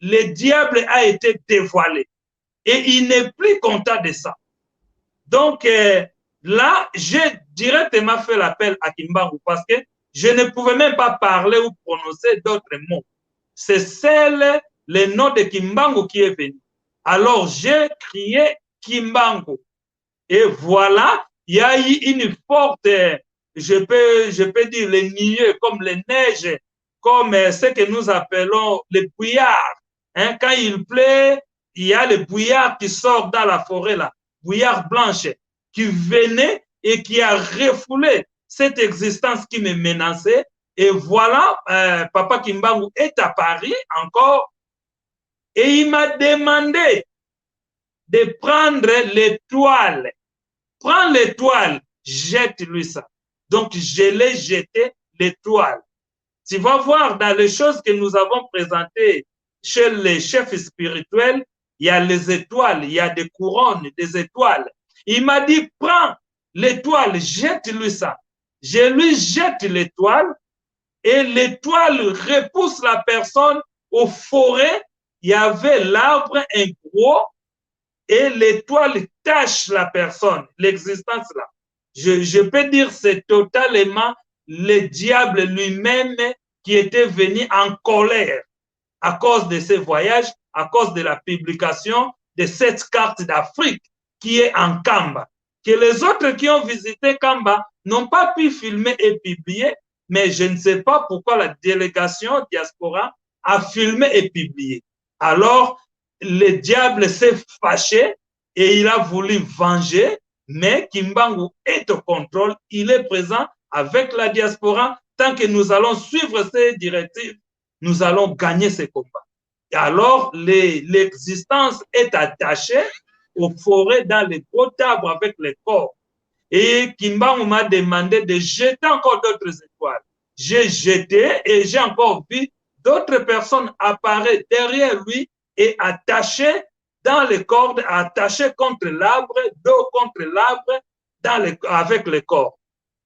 le diable a été dévoilé. Et il n'est plus content de ça. Donc là, j'ai directement fait l'appel à Kimbangu parce que je ne pouvais même pas parler ou prononcer d'autres mots. C'est seul le nom de Kimbangu qui est venu. Alors j'ai crié Kimbangu. Et voilà, il y a eu une forte, je peux dire les nuées, comme les neiges, comme ce que nous appelons les bouillards. Hein, quand il pleut, il y a le bouillard qui sort dans la forêt là, bouillard blanche, qui venait et qui a refoulé cette existence qui me menaçait. Et voilà, Papa Kimbangu est à Paris encore et il m'a demandé de prendre l'étoile. Prends l'étoile, jette-lui ça. Donc, je l'ai jeté l'étoile. Tu vas voir dans les choses que nous avons présentées chez les chefs spirituels, il y a les étoiles, il y a des couronnes, des étoiles. Il m'a dit, prends l'étoile, jette-lui ça. Je lui jette l'étoile et l'étoile repousse la personne aux forêts. Il y avait l'arbre, un gros, et l'étoile tâche la personne, l'existence là. Je peux dire c'est totalement le diable lui-même qui était venu en colère à cause de ce voyage, à cause de la publication de cette carte d'Afrique qui est en Kamba. Que les autres qui ont visité Kamba n'ont pas pu filmer et publier, mais je ne sais pas pourquoi la délégation diaspora a filmé et publié. Alors, le diable s'est fâché et il a voulu venger, mais Kimbangu est au contrôle, il est présent avec la diaspora. Tant que nous allons suivre ces directives, nous allons gagner ces combats. Et alors, l'existence est attachée aux forêts dans les gros arbres avec les corps. Et Kimbangu m'a demandé de jeter encore d'autres étoiles. J'ai jeté et j'ai encore vu d'autres personnes apparaissent derrière lui et attachées dans les cordes, attachées contre l'arbre, dos contre l'arbre, avec le corps.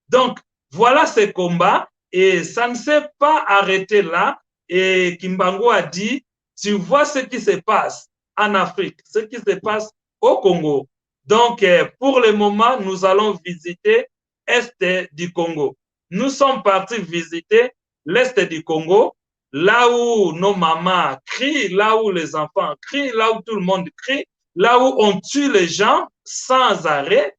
Donc, voilà ce combat et ça ne s'est pas arrêté là. Et Kimbangu a dit, tu vois ce qui se passe en Afrique, ce qui se passe au Congo. Donc, pour le moment, nous allons visiter l'Est du Congo. Nous sommes partis visiter l'Est du Congo, là où nos mamans crient, là où les enfants crient, là où tout le monde crie, là où on tue les gens sans arrêt.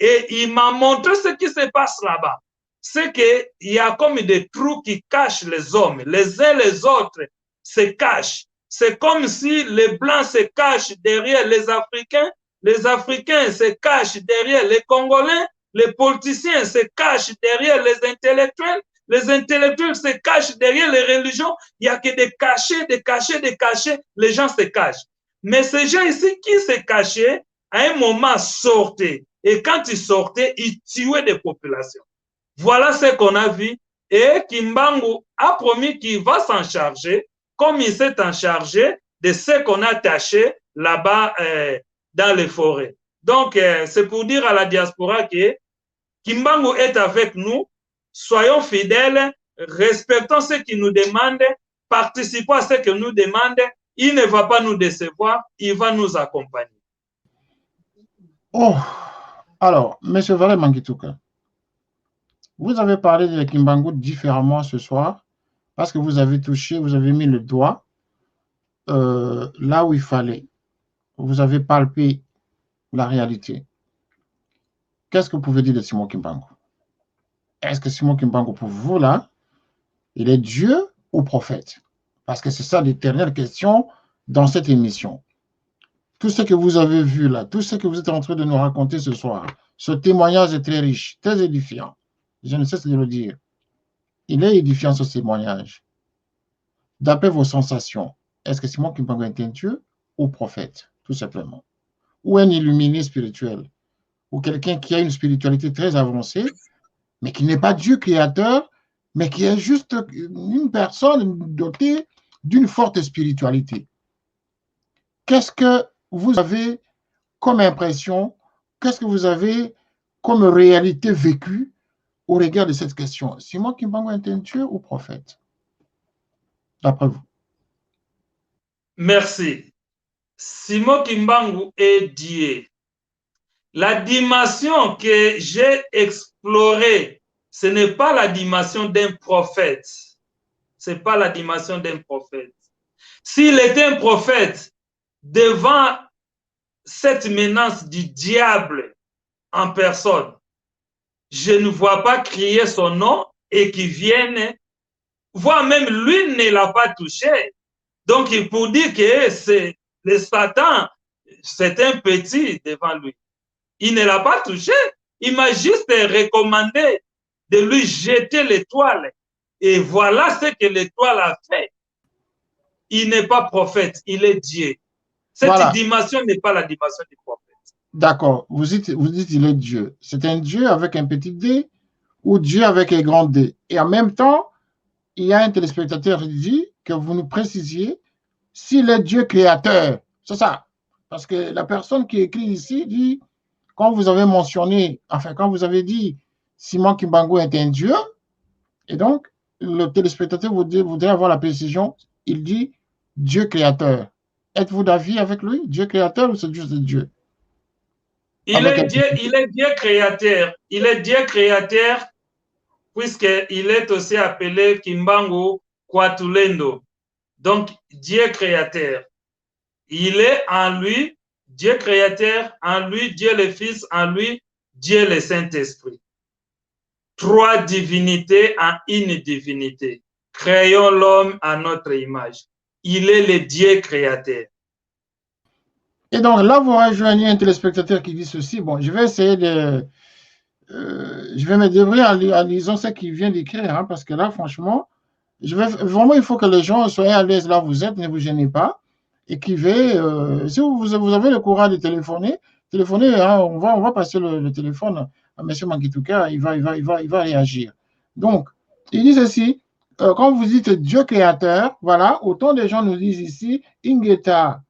Et il m'a montré ce qui se passe là-bas. C'est qu'il y a comme des trous qui cachent les hommes. Les uns les autres se cachent. C'est comme si les Blancs se cachent derrière les Africains se cachent derrière les Congolais, les politiciens se cachent derrière les intellectuels se cachent derrière les religions. Il n'y a que des cachets, les gens se cachent. Mais ces gens ici qui se cachaient, à un moment sortaient. Et quand ils sortaient, ils tuaient des populations. Voilà ce qu'on a vu. Et Kimbangu a promis qu'il va s'en charger, comme il s'est en chargé de ce qu'on a taché là-bas dans les forêts. Donc, c'est pour dire à la diaspora que Kimbangu est avec nous. Soyons fidèles, respectons ce qu'il nous demande, participons à ce qu'il nous demande. Il ne va pas nous décevoir, il va nous accompagner. Oh, alors, M. Valé Mangituka, vous avez parlé de Kimbangu différemment ce soir parce que vous avez touché, vous avez mis le doigt là où il fallait. Vous avez palpé la réalité. Qu'est-ce que vous pouvez dire de Simon Kimbangu? Est-ce que Simon Kimbangu, pour vous, là, il est Dieu ou prophète? Parce que c'est ça l'éternelle question dans cette émission. Tout ce que vous avez vu là, tout ce que vous êtes en train de nous raconter ce soir, ce témoignage est très riche, très édifiant. Je ne cesse de le dire. Il est édifiant ce témoignage. D'après vos sensations, est-ce que Simon Kimbangu est un Dieu ou prophète, tout simplement? Ou un illuminé spirituel? Ou quelqu'un qui a une spiritualité très avancée, mais qui n'est pas Dieu créateur, mais qui est juste une personne dotée d'une forte spiritualité? Qu'est-ce que vous avez comme impression, qu'est-ce que vous avez comme réalité vécue au regard de cette question? Simon Kimbangu est un Dieu ou prophète, d'après vous? Merci. Simon Kimbangu est Dieu. La dimension que j'ai explorée, ce n'est pas la dimension d'un prophète. Ce n'est pas la dimension d'un prophète. S'il était un prophète, devant cette menace du diable en personne, je ne vois pas crier son nom et qu'il vienne, voire même lui ne l'a pas touché. Donc, il faut dire que c'est le Satan, c'est un petit devant lui. Il ne l'a pas touché. Il m'a juste recommandé de lui jeter l'étoile. Et voilà ce que l'étoile a fait. Il n'est pas prophète, il est Dieu. Cette dimension n'est pas la dimension du prophète. D'accord. Vous dites qu'il est Dieu. C'est un Dieu avec un petit D ou Dieu avec un grand D. Et en même temps, il y a un téléspectateur qui dit que vous nous précisiez s'il est Dieu créateur. C'est ça. Parce que la personne qui écrit ici dit, quand vous avez mentionné, enfin, quand vous avez dit Simon Kimbangu est un Dieu, et donc le téléspectateur voudrait avoir la précision, il dit Dieu créateur. Êtes-vous d'avis avec lui? Dieu créateur ou c'est juste Dieu? Il est Dieu créateur. Il est Dieu créateur puisqu'il est aussi appelé Kimbangu Kwatulendo. Donc, Dieu créateur. Il est en lui, Dieu créateur, en lui, Dieu le Fils, en lui, Dieu le Saint-Esprit. Trois divinités en une divinité. Créons l'homme à notre image. Il est le Dieu créateur. Et donc là, vous rejoignez un téléspectateur qui dit ceci. Bon, je vais essayer de... je vais me débrouiller en lisant ce qu'il vient d'écrire, hein, parce que là, franchement, vraiment, il faut que les gens soient à l'aise là où vous êtes, ne vous gênez pas. Écrivez. Si vous avez le courage de téléphoner, hein, on va passer le téléphone à M. Mangituka, il va réagir. Donc, il dit ceci. quand vous dites Dieu créateur, voilà, autant de gens nous disent ici, Ingeta,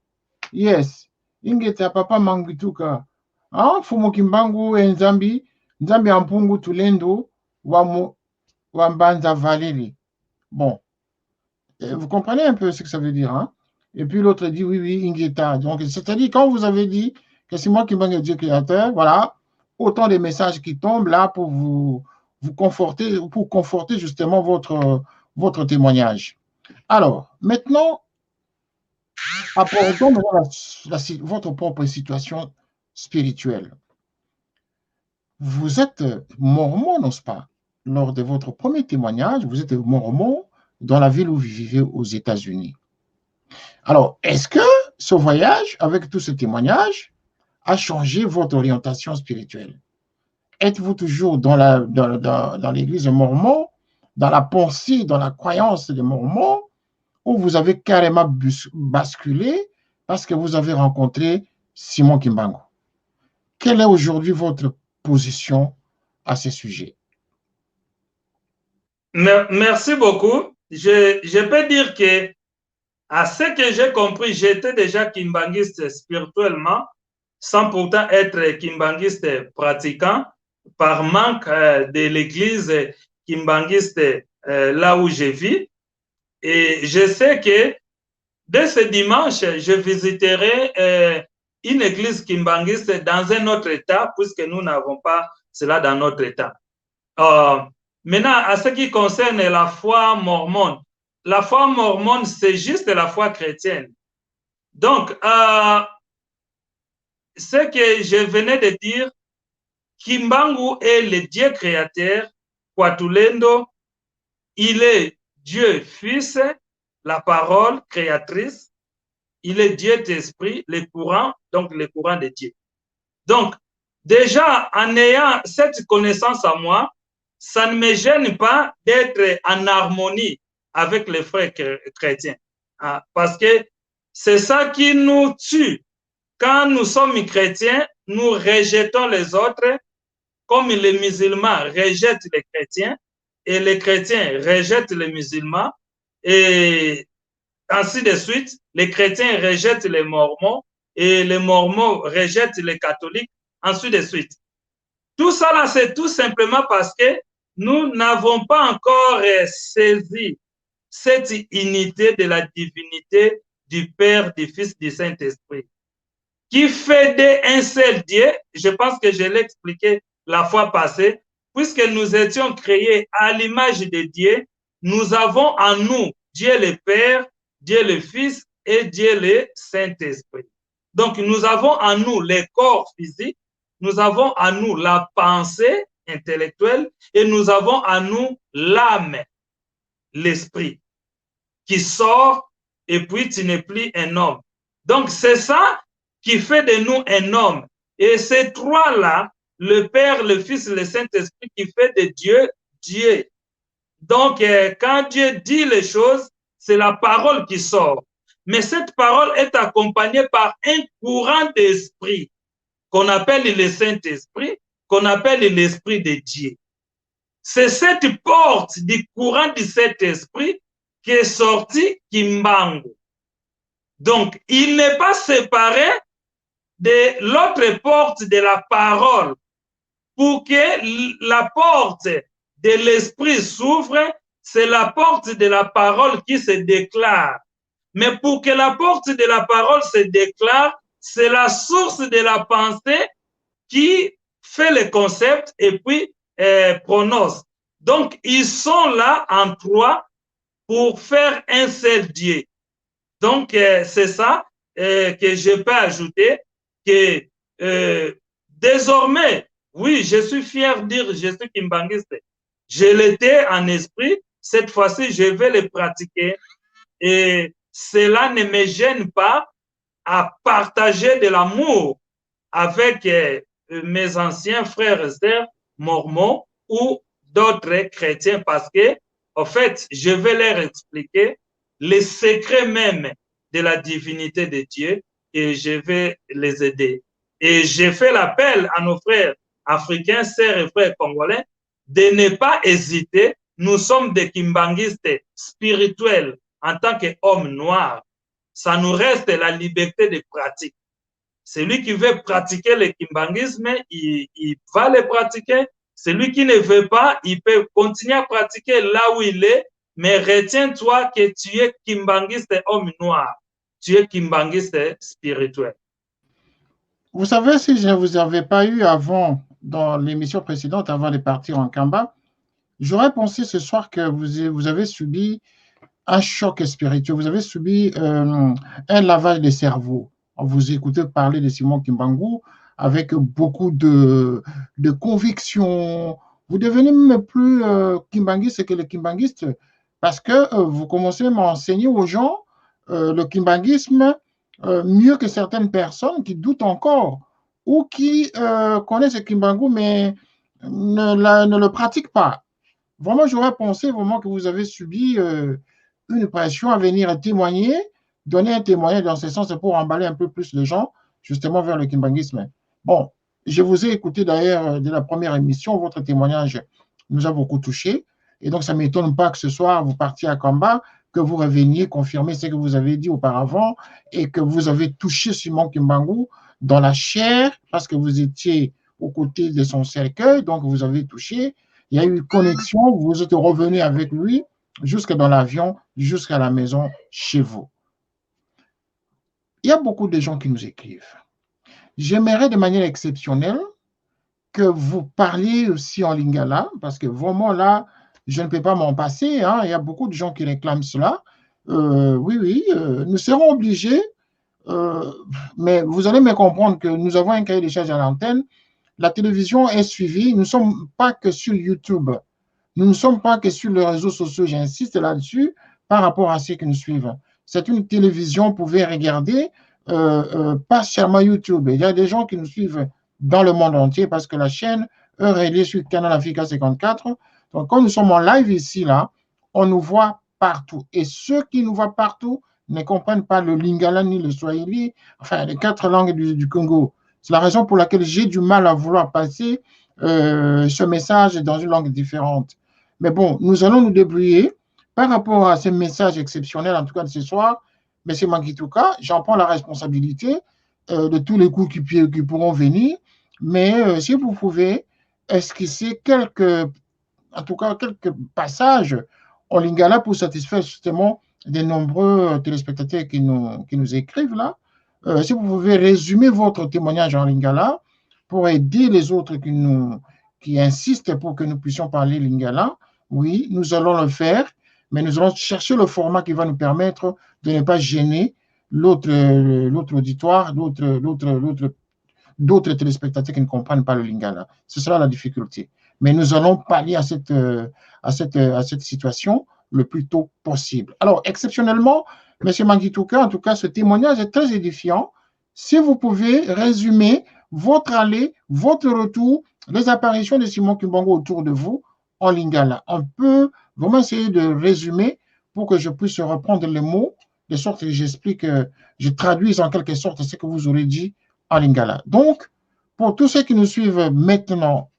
yes, Ingeta, papa Mangituka, hein, Fumo Kimbangu et Nzambi, Nzambi Ampungu Tulendo, Wambanza Valérie. Bon, vous comprenez un peu ce que ça veut dire, hein? Et puis l'autre dit oui, oui, Ingeta. Donc, c'est-à-dire, quand vous avez dit que c'est moi qui manque Dieu créateur, voilà, autant de messages qui tombent là pour vous conforter, pour conforter justement votre témoignage. Alors, maintenant, abordons votre propre situation spirituelle. Vous êtes mormon, n'est-ce pas? Lors de votre premier témoignage, vous êtes mormon dans la ville où vous vivez aux États-Unis. Alors, est-ce que ce voyage, avec tous ces témoignages, a changé votre orientation spirituelle? Êtes-vous toujours dans l'église mormon, dans la pensée, dans la croyance des mormons, ou vous avez carrément basculé parce que vous avez rencontré Simon Kimbangu? Quelle est aujourd'hui votre position à ce sujet? Merci beaucoup. Je peux dire que, à ce que j'ai compris, j'étais déjà kimbanguiste spirituellement, sans pourtant être kimbanguiste pratiquant, par manque de l'église kimbanguiste là où je vis. Et je sais que dès ce dimanche, je visiterai une église kimbanguiste dans un autre État, puisque nous n'avons pas cela dans notre État. Maintenant, à ce qui concerne la foi mormone, c'est juste la foi chrétienne. Donc, ce que je venais de dire, Kimbangu est le Dieu créateur, Kwatulendo, il est Dieu Fils, la parole créatrice, il est Dieu d'esprit, le courant, donc le courant de Dieu. Donc, déjà, en ayant cette connaissance à moi, ça ne me gêne pas d'être en harmonie avec les frères chrétiens. Parce que c'est ça qui nous tue. Quand nous sommes chrétiens, nous rejetons les autres, comme les musulmans rejettent les chrétiens, et les chrétiens rejettent les musulmans, et ainsi de suite, les chrétiens rejettent les mormons, et les mormons rejettent les catholiques, ainsi de suite. Tout ça là, c'est tout simplement parce que nous n'avons pas encore saisi cette unité de la divinité du Père, du Fils, du Saint-Esprit, qui fait d'un seul Dieu. Je pense que je l'ai expliqué la fois passée, puisque nous étions créés à l'image de Dieu, nous avons en nous Dieu le Père, Dieu le Fils et Dieu le Saint-Esprit. Donc, nous avons en nous les corps physiques, nous avons en nous la pensée intellectuelle et nous avons en nous l'âme, l'esprit, qui sort et puis tu n'es plus un homme. Donc, c'est ça qui fait de nous un homme. Et ces trois-là, le Père, le Fils et le Saint-Esprit, qui fait de Dieu, Dieu. Donc, quand Dieu dit les choses, c'est la parole qui sort. Mais cette parole est accompagnée par un courant d'esprit qu'on appelle le Saint-Esprit, qu'on appelle l'Esprit de Dieu. C'est cette porte du courant du Saint-Esprit qui est sorti Kimbangu. Donc, il n'est pas séparé de l'autre porte de la parole. Pour que la porte de l'esprit s'ouvre, c'est la porte de la parole qui se déclare. Mais pour que la porte de la parole se déclare, c'est la source de la pensée qui fait le concept et puis prononce. Donc, ils sont là en trois pour faire un seul Dieu. Donc, c'est ça que je peux ajouter, que désormais, oui, je suis fier de dire je suis kimbanguiste. Je l'étais en esprit, cette fois-ci, je vais le pratiquer et cela ne me gêne pas à partager de l'amour avec mes anciens frères et sœurs mormons ou d'autres chrétiens parce que, en fait, je vais leur expliquer les secrets même de la divinité de Dieu et je vais les aider. Et je fais l'appel à nos frères africains, sœurs et frères congolais de ne pas hésiter nous sommes des kimbanguistes spirituels en tant qu'hommes noirs, ça nous reste la liberté de pratique. Celui qui veut pratiquer le kimbanguisme, il va le pratiquer. Celui qui ne veut pas, il peut continuer à pratiquer là où il est, mais retiens-toi que tu es kimbanguiste homme noir. Tu es kimbanguiste spirituel. Vous savez, si je ne vous avais pas eu avant, dans l'émission précédente, avant de partir en Kamba, j'aurais pensé ce soir que vous avez subi un choc spirituel, vous avez subi un lavage de cerveau. Vous écoutez parler de Simon Kimbangu avec beaucoup de conviction. Vous devenez même plus kimbanguiste que le kimbanguiste parce que vous commencez à enseigner aux gens le kimbanguisme mieux que certaines personnes qui doutent encore ou qui connaissent le kimbangu mais ne le pratiquent pas. Vraiment, j'aurais pensé vraiment que vous avez subi une pression à venir témoigner, donner un témoignage dans ce sens pour emballer un peu plus les gens, justement, vers le kimbanguisme. Bon, je vous ai écouté d'ailleurs de la première émission, votre témoignage nous a beaucoup touché. Et donc, ça ne m'étonne pas que ce soir, vous partiez à Kamba, que vous reveniez confirmer ce que vous avez dit auparavant et que vous avez touché Simon Kimbangu dans la chair parce que vous étiez aux côtés de son cercueil, donc vous avez touché. Il y a eu une connexion, vous êtes revenu avec lui jusque dans l'avion, jusqu'à la maison chez vous. Il y a beaucoup de gens qui nous écrivent. J'aimerais de manière exceptionnelle que vous parliez aussi en lingala, parce que vraiment là, je ne peux pas m'en passer. Hein. Il y a beaucoup de gens qui réclament cela. Oui, nous serons obligés, mais vous allez me comprendre que nous avons un cahier de charges à l'antenne. La télévision est suivie. Nous ne sommes pas que sur YouTube. Nous ne sommes pas que sur les réseaux sociaux. J'insiste là-dessus par rapport à ceux qui nous suivent. C'est une télévision, vous pouvez regarder, pas seulement YouTube. Il y a des gens qui nous suivent dans le monde entier parce que la chaîne est reliée sur Canal Africa 54. Donc, quand nous sommes en live ici, là, on nous voit partout. Et ceux qui nous voient partout ne comprennent pas le lingala ni le swahili, enfin, les 4 langues du Congo. C'est la raison pour laquelle j'ai du mal à vouloir passer ce message dans une langue différente. Mais bon, nous allons nous débrouiller par rapport à ce message exceptionnel, en tout cas de ce soir. M. Mangituka, j'en prends la responsabilité de tous les coups qui pourront venir. Mais si vous pouvez esquisser quelques passages en lingala pour satisfaire justement des nombreux téléspectateurs qui nous écrivent là. Si vous pouvez résumer votre témoignage en lingala pour aider les autres qui insistent pour que nous puissions parler lingala, oui, nous allons le faire, mais nous allons chercher le format qui va nous permettre de ne pas gêner l'autre auditoire, d'autres téléspectateurs qui ne comprennent pas le lingala. Ce sera la difficulté. Mais nous allons pallier à cette situation le plus tôt possible. Alors, exceptionnellement, M. Mangituka, en tout cas, ce témoignage est très édifiant. Si vous pouvez résumer votre aller, votre retour, les apparitions de Simon Kimbangu autour de vous en lingala. On peut vraiment essayer de résumer pour que je puisse reprendre les mots, de sorte que j'explique, je traduise en quelque sorte ce que vous aurez dit en lingala. Donc, pour tous ceux qui nous suivent maintenant,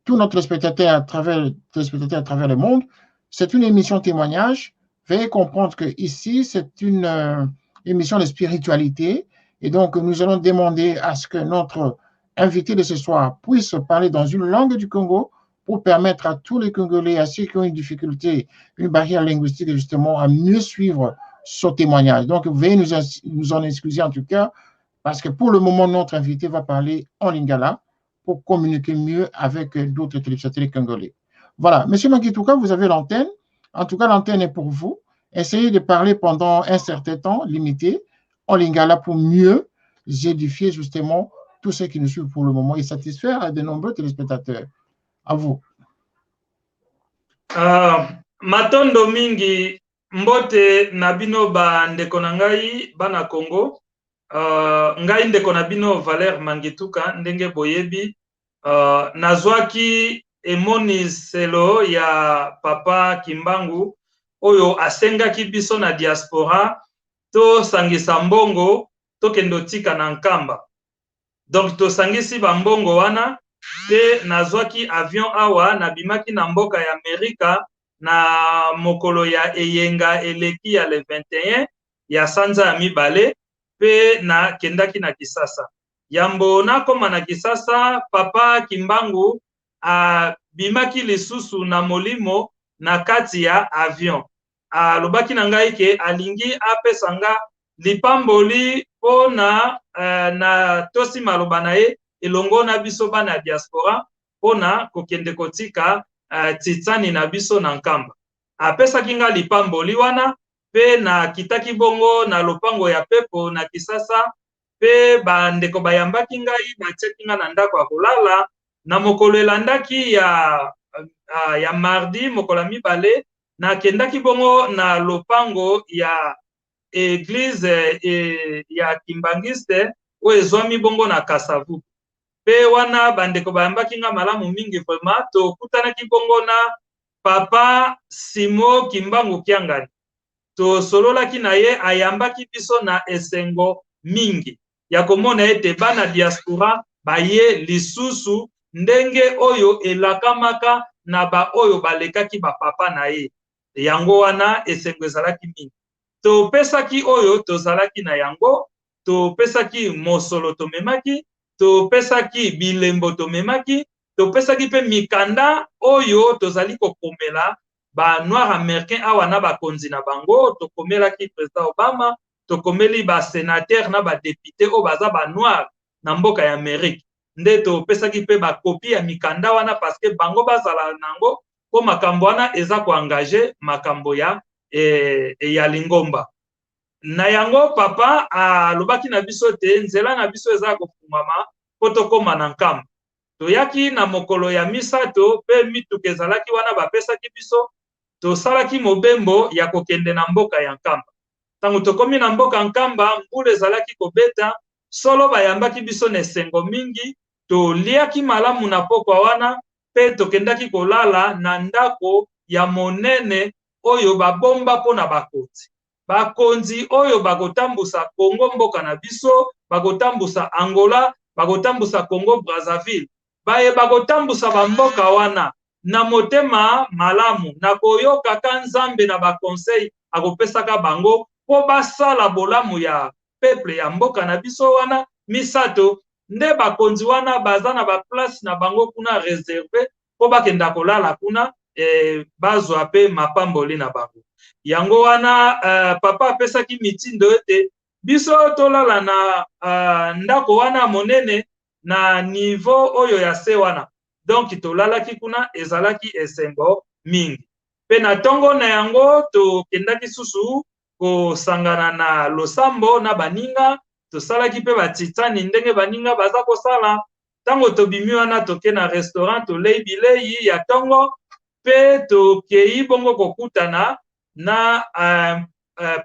tous nos téléspectateurs à travers le monde, c'est une émission témoignage. Veuillez comprendre que ici, c'est une émission de spiritualité. Et donc, nous allons demander à ce que notre invité de ce soir puisse parler dans une langue du Congo pour permettre à tous les Congolais, à ceux qui ont une difficulté, une barrière linguistique, justement, à mieux suivre ce témoignage. Donc, veuillez nous en excuser en tout cas, parce que pour le moment, notre invité va parler en lingala pour communiquer mieux avec d'autres téléspectateurs congolais. Voilà. Monsieur Mangituka, vous avez l'antenne. En tout cas, l'antenne est pour vous. Essayez de parler pendant un certain temps limité en lingala pour mieux édifier justement tous ceux qui nous suivent pour le moment et satisfaire de nombreux téléspectateurs. À vous. Matondo mingi mbote nabino ba ndeko na ngai bana Congo. Ngai ndeko na bino Valère Mangituka ndenge boyebi nazwaki emoniselo ya papa Kimbangu oyo asengaki biso na diaspora to sangisa mbongo to kendo tika na nkamba. Donc to sangisi ba mbongo wana pe nazwaki avion awa nabimaki na mboka ya Amerika na mokolo ya eyenga eleki ya le 21 ya sanza ya mibale pe na kendaki na Kisasa. Yambo nakoma na Kisasa, papa Kimbangu bimaki lisusu na molimo na kati ya avion. Alobaki na ngai ke alingi apesanga lipamboli po na tosi maloba na ye elongo na biso bana diaspora po na kokende kotika titani na biso na nkamba. Apesaki nga lipamboli wana pe na kitaki bongo na lopango ya pepo na Kisasa pe bandeko bayambaki ngai batiaki nga na ndako ya kolala. Na mokolo elandaki ya mardi mokolo mibale na kendaki bongo na lopango ya église ya Kimbangiste o ezwami bongo na Kasavu. Pe wana bandeko bayambaki nga malamu mingi vraiment, to kutanaki bongo na papa Simo Kimbangu Kiangani. To sololaki na ye ayambaki biso na esengo mingi ya komona ete bana diaspora baye lisusu ndenge oyo elakamaka na ba oyo balekaki ba papa na ye. Yango wana esengo ezalaki mingi. To pesaki oyo tozalaki na yango, to pesaki mosolo tomemaki, to pesaki bilembo tomemaki, to pesaki pe mikanda oyo tozali kokomela ba noir américain awa na bakonzi na bango, to komelaki président Obama, to komeli ba sénateur na ba député o baza ba noir na mboka ya Amérique. Nde to pesaki pe ba copie ya mikanda wana parce que bango bazala nango po makambo wana eza ko engager makambo ya lingomba. Na yango papa alobaki na biso te nzela na biso eza kofungama po tokoma na nkamba. Toyaki na mokolo ya misato pe mituka ezalaki wana bapesaki biso, tosalaki mobembo ya kokende na mboka ya nkamba. Tango tokomi na mboka nkamba, mbula ezalaki kobeta, solo bayambaki biso na esengo mingi, toliaki malamu na pokwa wana pe tokendaki kolala na ndako ya monene oyo babomba pona bakonzi. Bakonzi oyo bakotambusa Congo mboka na biso, bakotambusa Angola, bakotambusa Congo Brazzaville. Baye bakotambusa bamboka wana na motema malamu, na koyoka ka Nzambe na bakonseil akopesaka bango po basala bolamu ya peuple ya mboka na biso wana misato. Nde bakonzi wana baza na ba place na bango kuna reserve po bakenda kolala kuna bazwa pe mapamboli na bango. Yango wana papa apesaki mitindo ete biso tolala na ndako wana monene na niveau oyo ya se wana. Donc tolalaki kuna ezalaki esengo mingi. Pe na tongo na yango tokendaki susu kosangana na losambo na baninga, tosalaki pe batitani ndenge baninga baza kosala. Tango tobimi wana toke na restaurant tolei bilei ya tongo pe tokei bongo kokutana na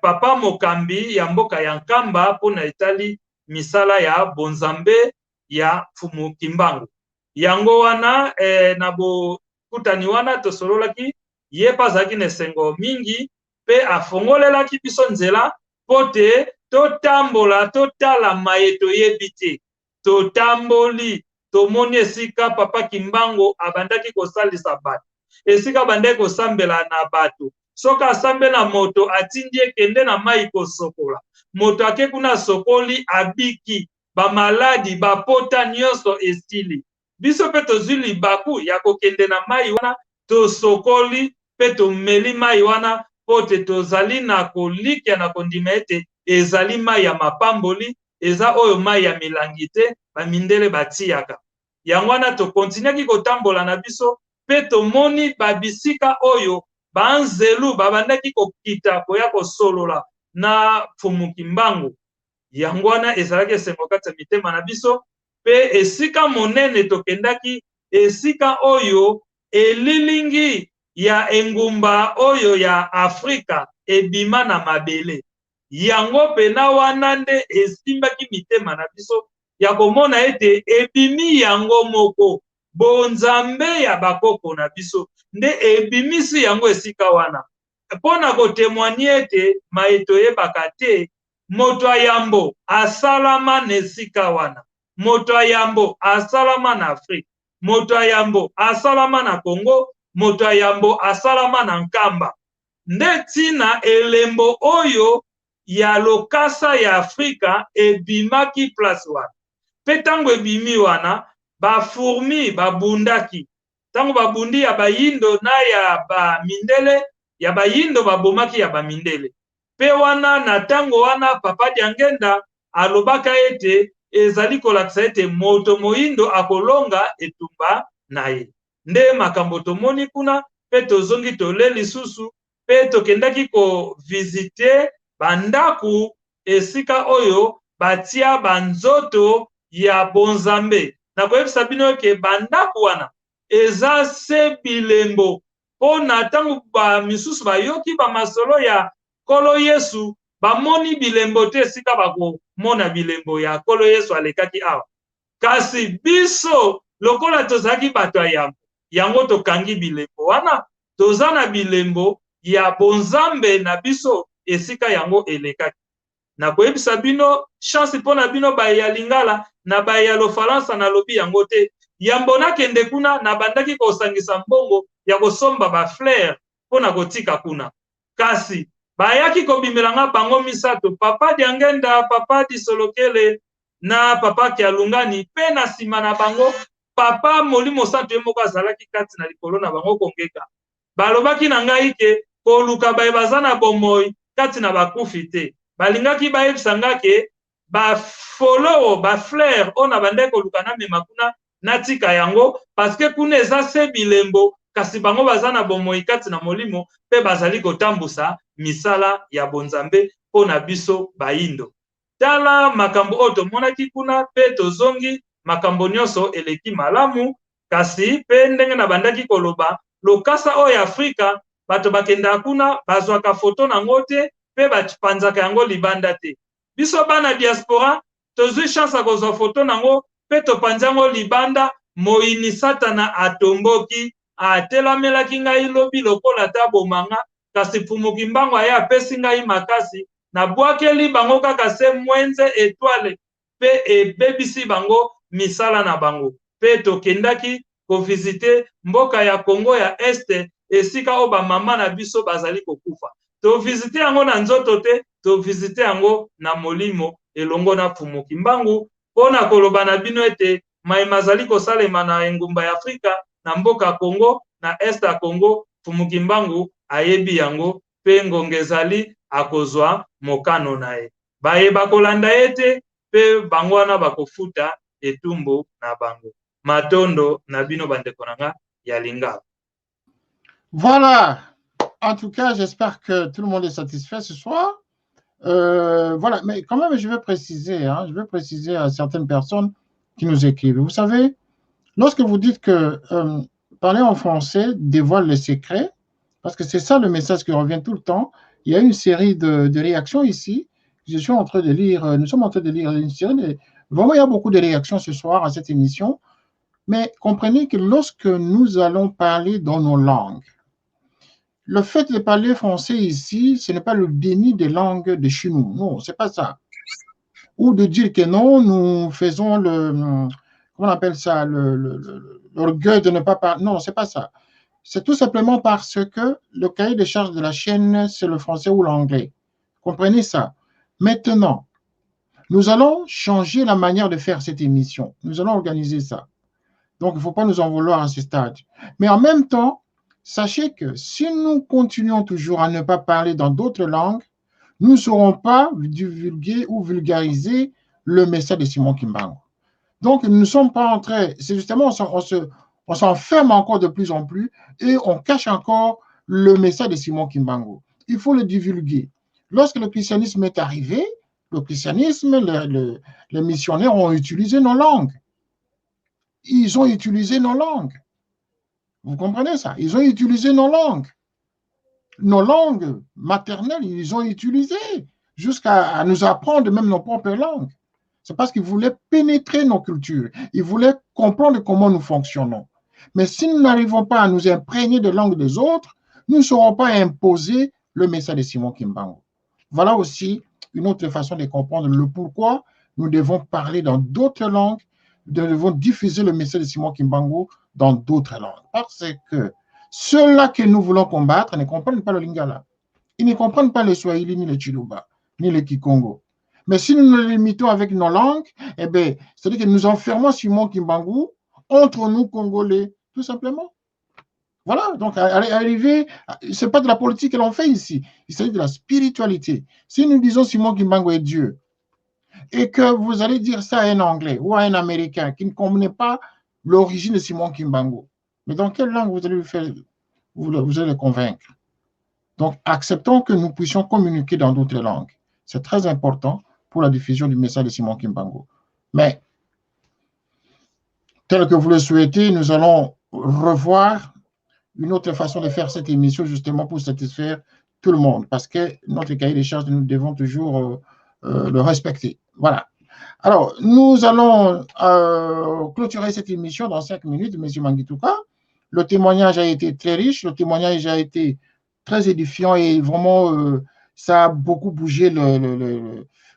papa mokambi ya mboka ya nkamba pona etali misala ya bonzambe ya Fumu Kimbangu. Yango wana na bokutani wana tosololaki ye pazaki na sengo mingi pe afongolelaki biso nzela pote totambola totala mayeto yebite totamboli tomoni esika papa Kimbangu abandaki kosalisa bato, esika abandaki kosambela na bato. Soka asambela moto atindi ekende na mai kosokola, moto ake kuna sokoli abiki, ba maladi bapota nyonso estili. Biso pe tozwi libaku ya kokende na mai wana tosokoli pe tomeli mai wana pote tozali na kolikia na kondima ete ezali mai ya mapamboli, eza oyo mai ya milangi te bamindele batiaka. Yango wana tokontinuaki kotambola na biso pe tomoni babisika oyo banzelu babandaki kokita koya kosolola na Fumu Kimbangu. Yango wana ezalaki esengo kati ya mitema na biso pe esika monene tokendaki, esika oyo elilingi ya engumba oyo ya Afrika ebima na mabele. Yango pena wana nde esimbaki mitema na biso ya komona ete ebimi yango moko bonzambe ya bakoko na biso nde ebimisi yango esika wana. Pona kotemoigne ete mayeto yebaka te moto ayambo asalama na esika wana, moto ayambo asalama na Afrika, moto ayambo asalama na Congo, moto yambo asalama na nkamba nde tina elembo oyo ya lokasa ya Afrika ebimaki place wana pe tango ebimi wana bafourmi babundaki tango babundi ya bayindo na ya bamindele ya bayindo babomaki ya bamindele pe wana na tango wana Papa Diangenda alobaka ete ezali kolakisa ete moto moyindo akolonga etumba na ye nde makambo tomoni kuna pe tozongi tole lisusu pe tokendaki ko visite bandaku esika oyo batia banzoto ya bonzambe na koyebisa bino ke bandaku wana eza se bilembo po na tango misusu bayoki bamasolo ya Kolo Yesu bamoni bilembo te esika bakomona bilembo ya Kolo Yesu alekaki awa kasi biso lokola tozalaki bato ya yambo yango tokangi bilembo wana toza na bilembo ya bonzambe na biso esika yango elekaki na koyebisa bino chance mpona bino baye ya Lingala na baye ya Lofalansa na lobi yango te yambo nakende kuna na bandaki kosangisa mbongo ya kosomba bafleur mpona kotika kuna kasi bayaki kobimelanga bango misato Papa Diangenda, Papa Disolokele na Papa Kialungani pe na nsima na bango Papa Molimo Santo ye moko azalaki kati na likolo na bango kongeka balobaki na ngai ke koluka baye baza na bomoi kati na bakufi te balingaki bayebisa nga ke bafolowo bafleur oyo na bandeki koluka na mema kuna natika yango paske kuna eza se bilembo kasi bango baza na bomoi kati na molimo pe bazali kotambusa misala ya bonzambe mpo na biso bayindo tala makambo oyo tomonaki kuna pe tozongi makambo nyonso eleki malamu kasi pe ndenge na bandaki koloba lokasa oyo Afrika bato bakendaka kuna bazwaka foto nango te pe bapanzaka yango libanda te biso bana diaspora tozwi chance ya kozwa foto nango pe topanzi yango libanda moyini satana atomboki atelamelaki ngai lobi lokola ta bomanga kasi fumuki mbango aye apesi ngai makasi nabwakeli bango kaka se mwenze etwale pe ebebisi bango misala na bango pe tokendaki kovisite mboka ya Kongo ya Este esika oyo bamama na biso bazali kokufa tovisite yango na nzoto te tovisite yango na molimo elongo na fumuki mbangu mpona koloba na bino ete mayema azali kosalema na engumba ya Afrika na mboka Kongo na Este ya Kongo fumuki mbangu ayebi yango pe ngonga ezali akozwa mokano na ye bayeba kolanda ye te pe bango wana bakofuta etumbu na bango matondo na bino bandeko na nga ya Lingala. Voilà, en tout cas j'espère que tout le monde est satisfait ce soir. Voilà, mais quand même je veux préciser à certaines personnes qui nous écrivent, vous savez, lorsque vous dites que parler en français dévoile les secrets, parce que c'est ça le message qui revient tout le temps. Il y a une série de réactions ici. Je suis en train de lire, nous sommes en train de lire une série. Vraiment, il y a beaucoup de réactions ce soir à cette émission. Mais comprenez que lorsque nous allons parler dans nos langues, le fait de parler français ici, ce n'est pas le déni des langues de chez nous. Non, ce n'est pas ça. Ou de dire que non, nous faisons comment on appelle ça, l'orgueil de ne pas parler. Non, ce n'est pas ça. C'est tout simplement parce que le cahier de charges de la chaîne, c'est le français ou l'anglais. Comprenez ça. Maintenant, nous allons changer la manière de faire cette émission. Nous allons organiser ça. Donc, il ne faut pas nous en vouloir à ce stade. Mais en même temps, sachez que si nous continuons toujours à ne pas parler dans d'autres langues, nous ne saurons pas divulguer ou vulgariser le message de Simon Kimbangu. Donc, nous ne sommes pas en train, c'est justement, on s'enferme encore de plus en plus et on cache encore le message de Simon Kimbangu. Il faut le divulguer. Lorsque le christianisme est arrivé, le christianisme, les missionnaires ont utilisé nos langues. Ils ont utilisé nos langues. Vous comprenez ça? Ils ont utilisé nos langues. Nos langues maternelles, ils ont utilisé jusqu'à nous apprendre même nos propres langues. C'est parce qu'ils voulaient pénétrer nos cultures. Ils voulaient comprendre comment nous fonctionnons. Mais si nous n'arrivons pas à nous imprégner de langues des autres, nous ne saurons pas imposer le message de Simon Kimbangu. Voilà aussi une autre façon de comprendre le pourquoi nous devons parler dans d'autres langues, nous devons diffuser le message de Simon Kimbangu dans d'autres langues. Parce que Ceux-là que nous voulons combattre ne comprennent pas le Lingala. Ils ne comprennent pas le Swahili, ni le Chiluba, ni le Kikongo. Mais si nous nous limitons avec nos langues, eh bien, c'est-à-dire que nous enfermons Simon Kimbangu entre nous, Congolais, tout simplement. Voilà, donc arriver, ce n'est pas de la politique que l'on fait ici, il s'agit de la spiritualité. Si nous disons Simon Kimbangu est Dieu, et que vous allez dire ça à un Anglais ou à un Américain qui ne connaît pas l'origine de Simon Kimbangu, mais dans quelle langue vous allez vous allez le convaincre? Donc, acceptons que nous puissions communiquer dans d'autres langues. C'est très important pour la diffusion du message de Simon Kimbangu. Mais, tel que vous le souhaitez, nous allons revoir une autre façon de faire cette émission justement pour satisfaire tout le monde, parce que notre cahier des charges, nous devons toujours le respecter. Voilà. Alors, nous allons clôturer cette émission dans 5 minutes, M. Mangituka. Le témoignage a été très riche, le témoignage a été très édifiant et vraiment, ça a beaucoup bougé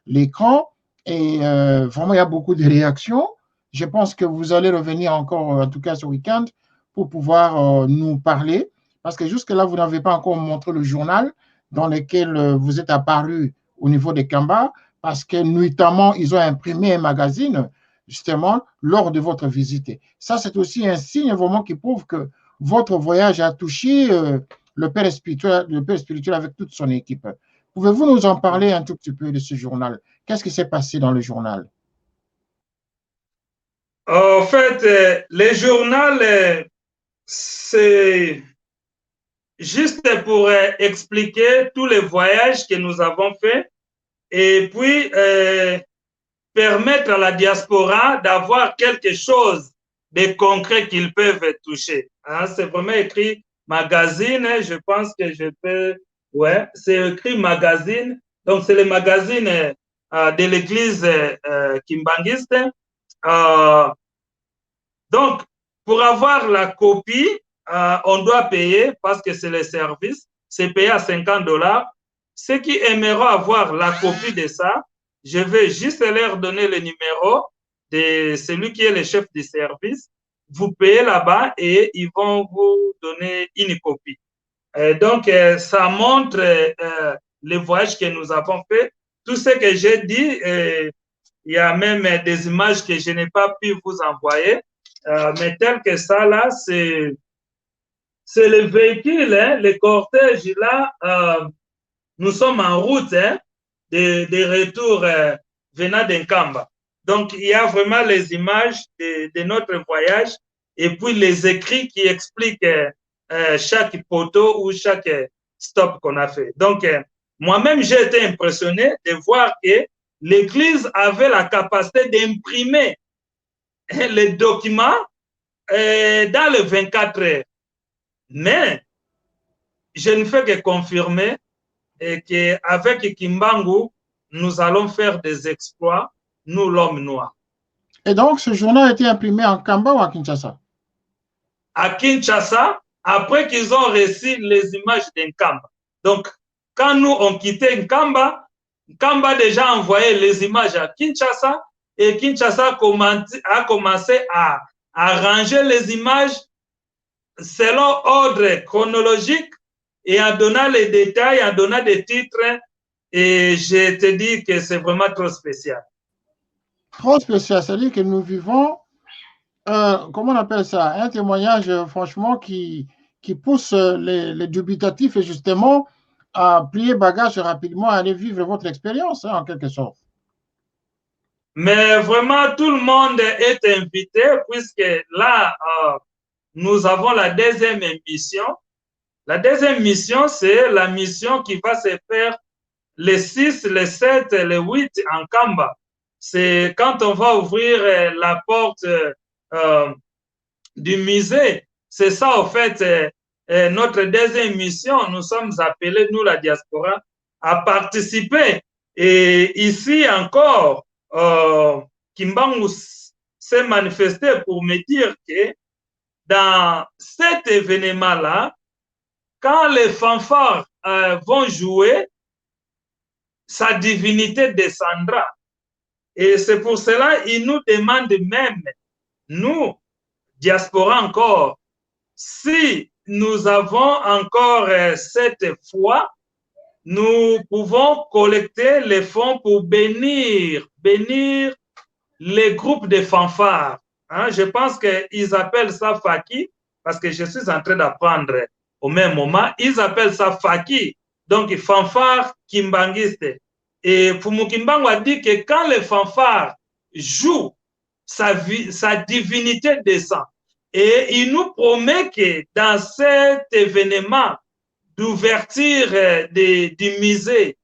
l'écran et vraiment, il y a beaucoup de réactions. Je pense que vous allez revenir encore, en tout cas ce week-end, pour pouvoir nous parler, parce que jusque-là, vous n'avez pas encore montré le journal dans lequel vous êtes apparu au niveau des Kamba, parce que notamment, ils ont imprimé un magazine, justement, lors de votre visite. Ça, c'est aussi un signe vraiment qui prouve que votre voyage a touché le père spirituel avec toute son équipe. Pouvez-vous nous en parler un tout petit peu de ce journal? Qu'est-ce qui s'est passé dans le journal? En fait, le journal, c'est juste pour expliquer tous les voyages que nous avons faits et puis permettre à la diaspora d'avoir quelque chose de concret qu'ils peuvent toucher. Hein, c'est vraiment écrit magazine, je pense que je peux... Ouais, c'est écrit magazine. Donc, c'est le magazine de l'église kimbanguiste. Donc, pour avoir la copie, on doit payer parce que c'est le service. C'est payé à $50. Ceux qui aimeront avoir la copie de ça, je vais juste leur donner le numéro de celui qui est le chef du service. Vous payez là-bas et ils vont vous donner une copie. Donc, ça montre les voyages que nous avons fait. Tout ce que j'ai dit, il y a même des images que je n'ai pas pu vous envoyer. Mais tel que ça, là, c'est le véhicule, hein, le cortège, là, nous sommes en route hein, de retour venant d'Enkamba. Donc, il y a vraiment les images de notre voyage et puis les écrits qui expliquent chaque poteau ou chaque stop qu'on a fait. Donc, moi-même, j'ai été impressionné de voir que l'Église avait la capacité d'imprimer les documents dans les 24 heures. Mais je ne fais que confirmer qu'avec Kimbangu, nous allons faire des exploits, nous l'homme noir. Et donc, ce journal a été imprimé en Kamba ou à Kinshasa? À Kinshasa, après qu'ils ont reçu les images d'Nkamba. Donc, quand nous on quittait Nkamba, Nkamba déjà envoyé les images à Kinshasa et Kinshasa a commencé à ranger les images selon ordre chronologique et en donnant les détails, en donnant des titres. Et je te dis que c'est vraiment trop spécial. Trop spécial, c'est-à-dire que nous vivons, comment on appelle ça, un témoignage franchement qui pousse les dubitatifs et justement à plier bagage rapidement, à aller vivre votre expérience hein, en quelque sorte. Mais vraiment, tout le monde est invité puisque là, nous avons la deuxième émission. La deuxième mission, c'est la mission qui va se faire les 6, les 7, les 8 en Kamba. C'est quand on va ouvrir la porte du musée. C'est ça, en fait, notre deuxième mission. Nous sommes appelés, nous, la diaspora, à participer. Et ici encore, Kimbangu s'est manifesté pour me dire que dans cet événement-là, quand les fanfares vont jouer, sa divinité descendra. Et c'est pour cela qu'il nous demande même, nous, diaspora encore, si nous avons encore cette foi, nous pouvons collecter les fonds pour bénir les groupes de fanfares. Hein, je pense qu'ils appellent ça Faki, parce que je suis en train d'apprendre au même moment. Ils appellent ça Faki, donc fanfare kimbangiste. Et Fumukimbangu a dit que quand les fanfares jouent, sa divinité descend. Et il nous promet que dans cet événement d'ouverture du musée,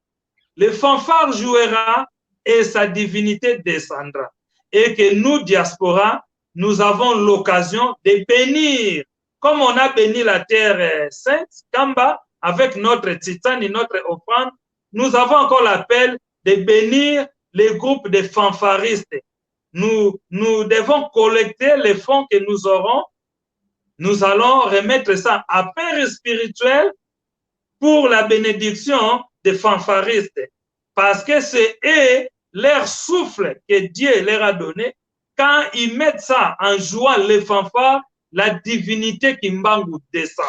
le fanfare jouera et sa divinité descendra. Et que nous, diaspora, nous avons l'occasion de bénir, comme on a béni la terre sainte, Kamba, avec notre titane et notre offrande, nous avons encore l'appel de bénir les groupes de fanfaristes. Nous devons collecter les fonds que nous aurons. Nous allons remettre ça à Père spirituel pour la bénédiction des fanfaristes. Parce que c'est eux, leur souffle que Dieu leur a donné. Quand ils mettent ça en jouant les fanfares, la divinité Kimbangu descend.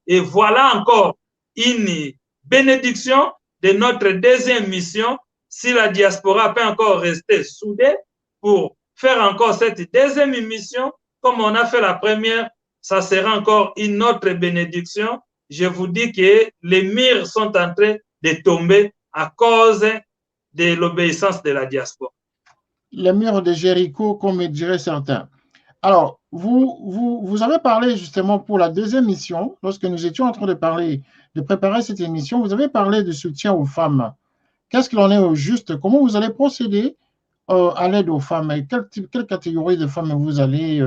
Et voilà encore une bénédiction de notre deuxième mission. Si la diaspora peut encore rester soudée pour faire encore cette deuxième mission, comme on a fait la première, ça sera encore une autre bénédiction. Je vous dis que les murs sont en train de tomber à cause de l'obéissance de la diaspora. Les murs de Jéricho, comme diraient certains. Alors, vous avez parlé justement pour la deuxième mission, lorsque nous étions en train de préparer cette émission, vous avez parlé de soutien aux femmes. Qu'est-ce qu'il en est au juste? Comment vous allez procéder à l'aide aux femmes? Et quelle catégorie de femmes vous allez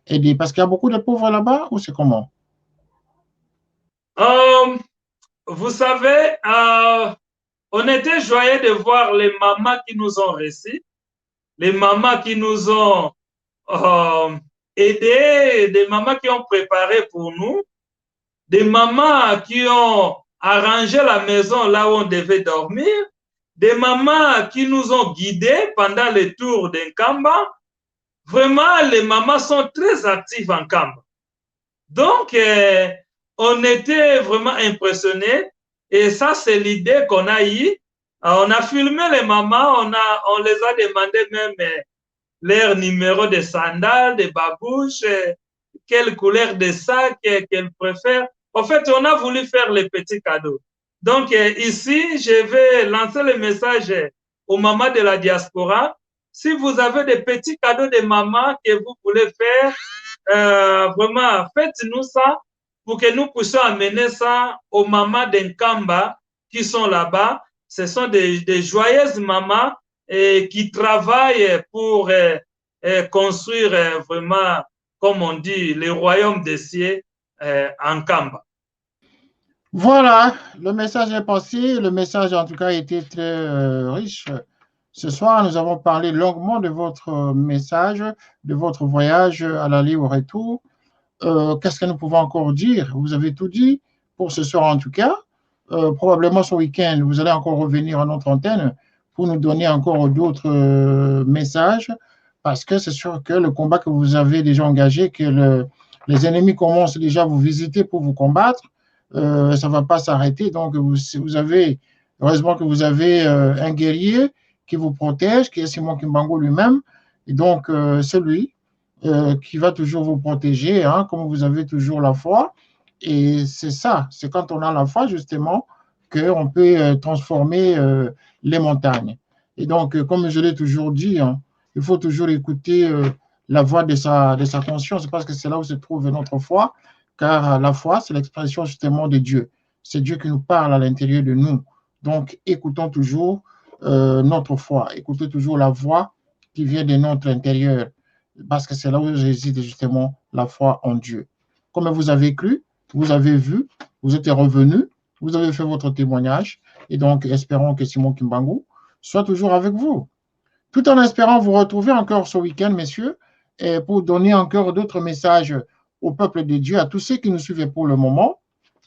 aider? Parce qu'il y a beaucoup de pauvres là-bas, ou c'est comment? Vous savez, on était joyeux de voir les mamans qui nous ont reçus, les mamans qui nous ont aidés, des mamans qui ont préparé pour nous, des mamans qui ont arrangé la maison là où on devait dormir, des mamans qui nous ont guidés pendant les tours d'Nkamba. Vraiment, les mamans sont très actives en Kamba. Donc, on était vraiment impressionnés. Et ça, c'est l'idée qu'on a eue. On a filmé les mamans, on les a demandé même leur numéro de sandales, de babouches, quelle couleur de sac qu'elles préfèrent. En fait, on a voulu faire les petits cadeaux. Donc, ici, je vais lancer le message aux mamans de la diaspora. Si vous avez des petits cadeaux de maman que vous voulez faire, vraiment, faites-nous ça pour que nous puissions amener ça aux mamans d'Nkamba qui sont là-bas. Ce sont des joyeuses mamans qui travaillent pour construire vraiment, comme on dit, le royaume des cieux en Kamba. Voilà, le message est passé. Le message, en tout cas, a été très riche. Ce soir, nous avons parlé longuement de votre message, de votre voyage à l'aller au retour. Qu'est-ce que nous pouvons encore dire? Vous avez tout dit pour ce soir, en tout cas. Probablement ce week-end, vous allez encore revenir à notre antenne pour nous donner encore d'autres messages, parce que c'est sûr que le combat que vous avez déjà engagé, que les ennemis commencent déjà à vous visiter pour vous combattre, ça ne va pas s'arrêter. Donc, vous avez, heureusement que vous avez un guerrier qui vous protège, qui est Simon Kimbangu lui-même, et donc c'est lui qui va toujours vous protéger, hein, comme vous avez toujours la foi. Et c'est ça, c'est quand on a la foi, justement, qu'on peut transformer les montagnes. Et donc, comme je l'ai toujours dit, hein, il faut toujours écouter la voix de sa conscience, parce que c'est là où se trouve notre foi, car la foi, c'est l'expression justement de Dieu. C'est Dieu qui nous parle à l'intérieur de nous. Donc, écoutons toujours notre foi, écoutez toujours la voix qui vient de notre intérieur, parce que c'est là où réside justement la foi en Dieu. Comme vous avez cru, vous avez vu, vous êtes revenu, vous avez fait votre témoignage, et donc espérons que Simon Kimbangu soit toujours avec vous. Tout en espérant vous retrouver encore ce week-end, messieurs, et pour donner encore d'autres messages au peuple de Dieu, à tous ceux qui nous suivent pour le moment.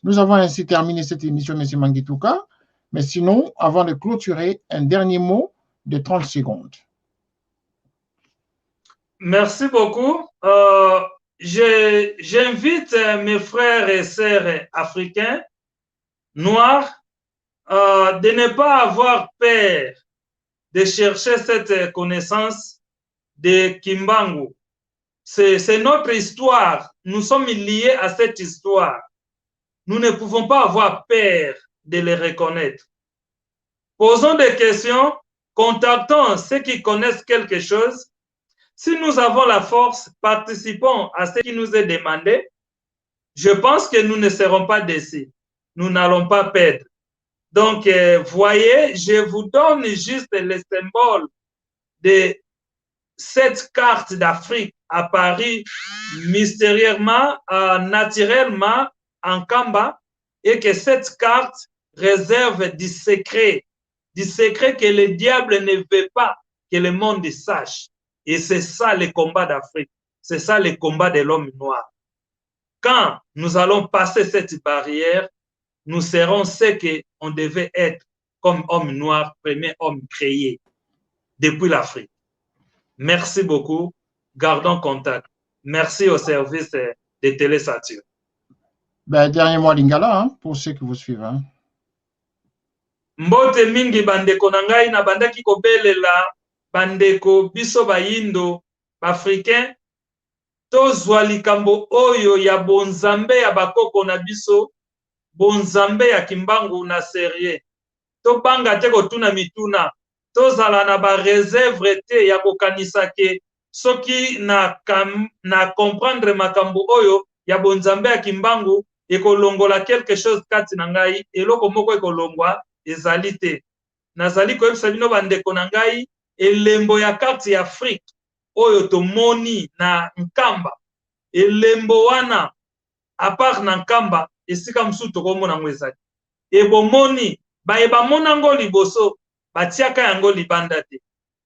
Nous avons ainsi terminé cette émission, M. Mangituka, mais sinon, avant de clôturer, un dernier mot de 30 secondes. Merci beaucoup. j'invite mes frères et sœurs africains, noirs, de ne pas avoir peur de chercher cette connaissance de Kimbangu. C'est notre histoire. Nous sommes liés à cette histoire. Nous ne pouvons pas avoir peur de les reconnaître. Posons des questions, contactons ceux qui connaissent quelque chose. Si nous avons la force, participons à ce qui nous est demandé. Je pense que nous ne serons pas déçus. Nous n'allons pas perdre. Donc, voyez, je vous donne juste le symbole de cette carte d'Afrique apparue mystérieusement, naturellement en Kamba, et que cette carte réserve du secret que le diable ne veut pas que le monde sache. Et c'est ça le combat d'Afrique. C'est ça le combat de l'homme noir. Quand nous allons passer cette barrière, nous serons ce qu'on devait être comme homme noir, premier homme créé depuis l'Afrique. Merci beaucoup. Gardons contact. Merci au service de Télésature. Ben, dernier mot Lingala, hein, pour ceux qui vous suivent. Hein. Mbote mingi bandeko na ngai na bandaki kobelela bandeko biso bayindo bafricain tozwa likambo oyo ya bonzambe ya bakoko na biso bonzambe ya Kimbangu na serie tobanga te kotuna mituna tozala na bareserve te ya kokanisa ke soki na comprendre makambo oyo ya bonzambe ya Kimbangu ekolongola quelque chose kati na ngai eloko moko ekolongwa ezali te nazali koyebisa bino bandeko na ngai elembo ya karte ya Afrique oyo tomoni na Nkamba elembo wana apart na Nkamba esika mosusu tokomona yango ezali ebomoni bayebamona yango liboso batiaka yango libanda te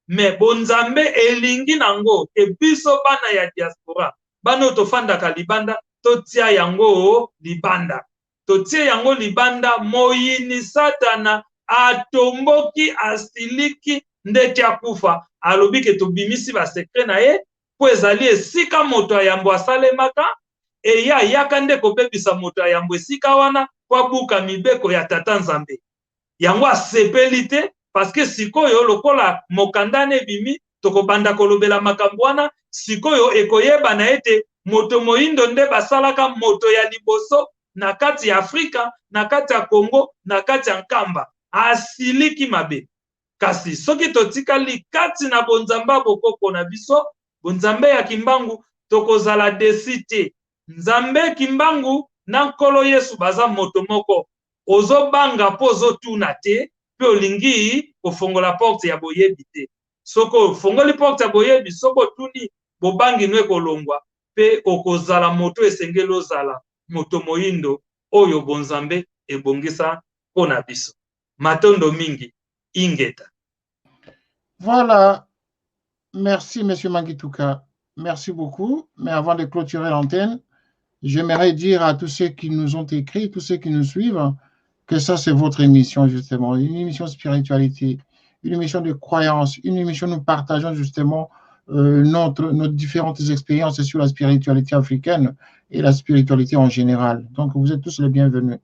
me bonzambe elingi nango ebiso bana ya diaspora bana oyo tofandaka libanda totia yango libanda totie yango libanda moyini satana atomboki asiliki ndeti akufa alobi ke tobimisi basekre na ye po ezali esika moto ayambo asalemaka eya ayaka nde kobebisa moto ayambo esika wana po abuka mibeko ya tata nzambe yango asepeli te parceke sikoyo lokola mokanda ebimi tokobanda kolobela makambo wana sikoyo ekoyebana ete moto moyindo nde basalaka moto ya liboso na kati ya Afrika, na kati ya Congo, na kati ya Nkamba asiliki mabe kasi soki totikali kati na bonzambe bokoko na biso bonzambe ya Kimbangu tokozala desi te nzambe Kimbangu na nkolo Yesu baza moto moko ozobanga po ozotuna te pe olingi kofongola porte ya boyebi te soko fongoli porte ya boyebi soko tuni bobangi nwe kolongwa pe okozala moto esengeli ozala moto moyindo oyo bonzambe ebongisa pona biso matondo mingi ingeta. Voilà, merci monsieur Mangituka, merci beaucoup, mais avant de clôturer l'antenne, j'aimerais dire à tous ceux qui nous ont écrit, tous ceux qui nous suivent, que ça c'est votre émission justement, une émission spiritualité, une émission de croyance, une émission où nous partageons justement nos différentes expériences sur la spiritualité africaine et la spiritualité en général. Donc, vous êtes tous les bienvenus.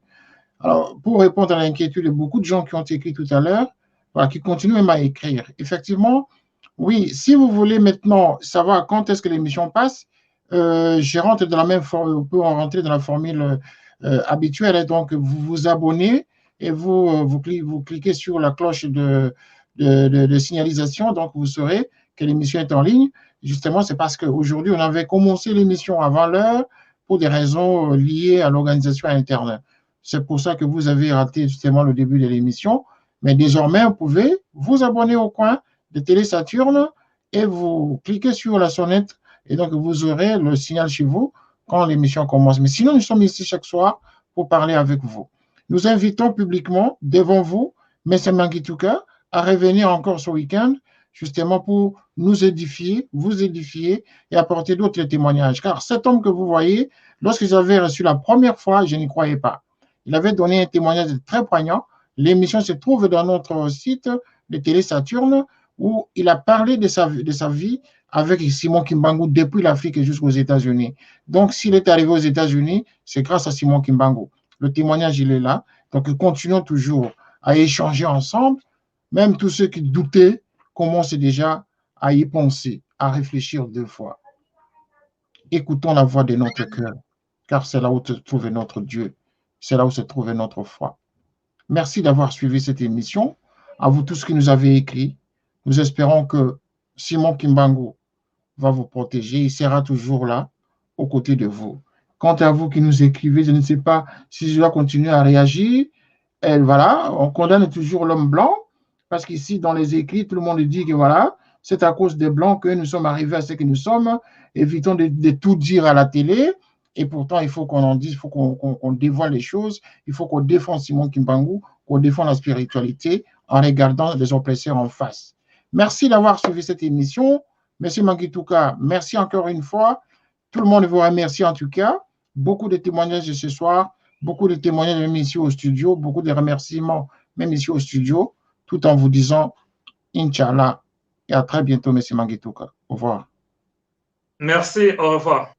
Alors, pour répondre à l'inquiétude de beaucoup de gens qui ont écrit tout à l'heure, voilà, qui continuent même à écrire. Effectivement, oui, si vous voulez maintenant savoir quand est-ce que l'émission passe, je rentre dans la même formule, on peut en rentrer dans la formule habituelle. Et donc, vous vous abonnez et vous cliquez sur la cloche de signalisation. Donc, vous saurez que l'émission est en ligne. Justement, c'est parce qu'aujourd'hui, on avait commencé l'émission avant l'heure pour des raisons liées à l'organisation interne. C'est pour ça que vous avez raté justement le début de l'émission. Mais désormais, vous pouvez vous abonner au coin de Télé Saturne et vous cliquez sur la sonnette et donc vous aurez le signal chez vous quand l'émission commence. Mais sinon, nous sommes ici chaque soir pour parler avec vous. Nous invitons publiquement devant vous, M. Mangituka, à revenir encore ce week-end justement pour nous édifier, vous édifier et apporter d'autres témoignages. Car cet homme que vous voyez, lorsque j'avais reçu la première fois, je n'y croyais pas. Il avait donné un témoignage très poignant. L'émission se trouve dans notre site de Télé Saturne où il a parlé de sa vie, avec Simon Kimbangu depuis l'Afrique jusqu'aux États-Unis. Donc, s'il est arrivé aux États-Unis, c'est grâce à Simon Kimbangu. Le témoignage, il est là. Donc, continuons toujours à échanger ensemble. Même tous ceux qui doutaient commencent déjà à y penser, à réfléchir 2 fois. Écoutons la voix de notre cœur, car c'est là où se trouve notre Dieu. C'est là où se trouve notre foi. Merci d'avoir suivi cette émission. À vous tous qui nous avez écrit, nous espérons que Simon Kimbangu va vous protéger. Il sera toujours là, aux côtés de vous. Quant à vous qui nous écrivez, je ne sais pas si je dois continuer à réagir. Et voilà, on condamne toujours l'homme blanc, parce qu'ici, dans les écrits, tout le monde dit que voilà, c'est à cause des blancs que nous sommes arrivés à ce que nous sommes. Évitons de tout dire à la télé. Et pourtant, il faut qu'on en dise, il faut qu'on dévoile les choses. Il faut qu'on défende Simon Kimbangu, qu'on défende la spiritualité en regardant les oppresseurs en face. Merci d'avoir suivi cette émission. Monsieur Mangituka, merci encore une fois. Tout le monde vous remercie en tout cas. Beaucoup de témoignages de ce soir, beaucoup de témoignages même ici au studio, beaucoup de remerciements même ici au studio, tout en vous disant Inch'Allah et à très bientôt, Monsieur Mangituka. Au revoir. Merci, au revoir.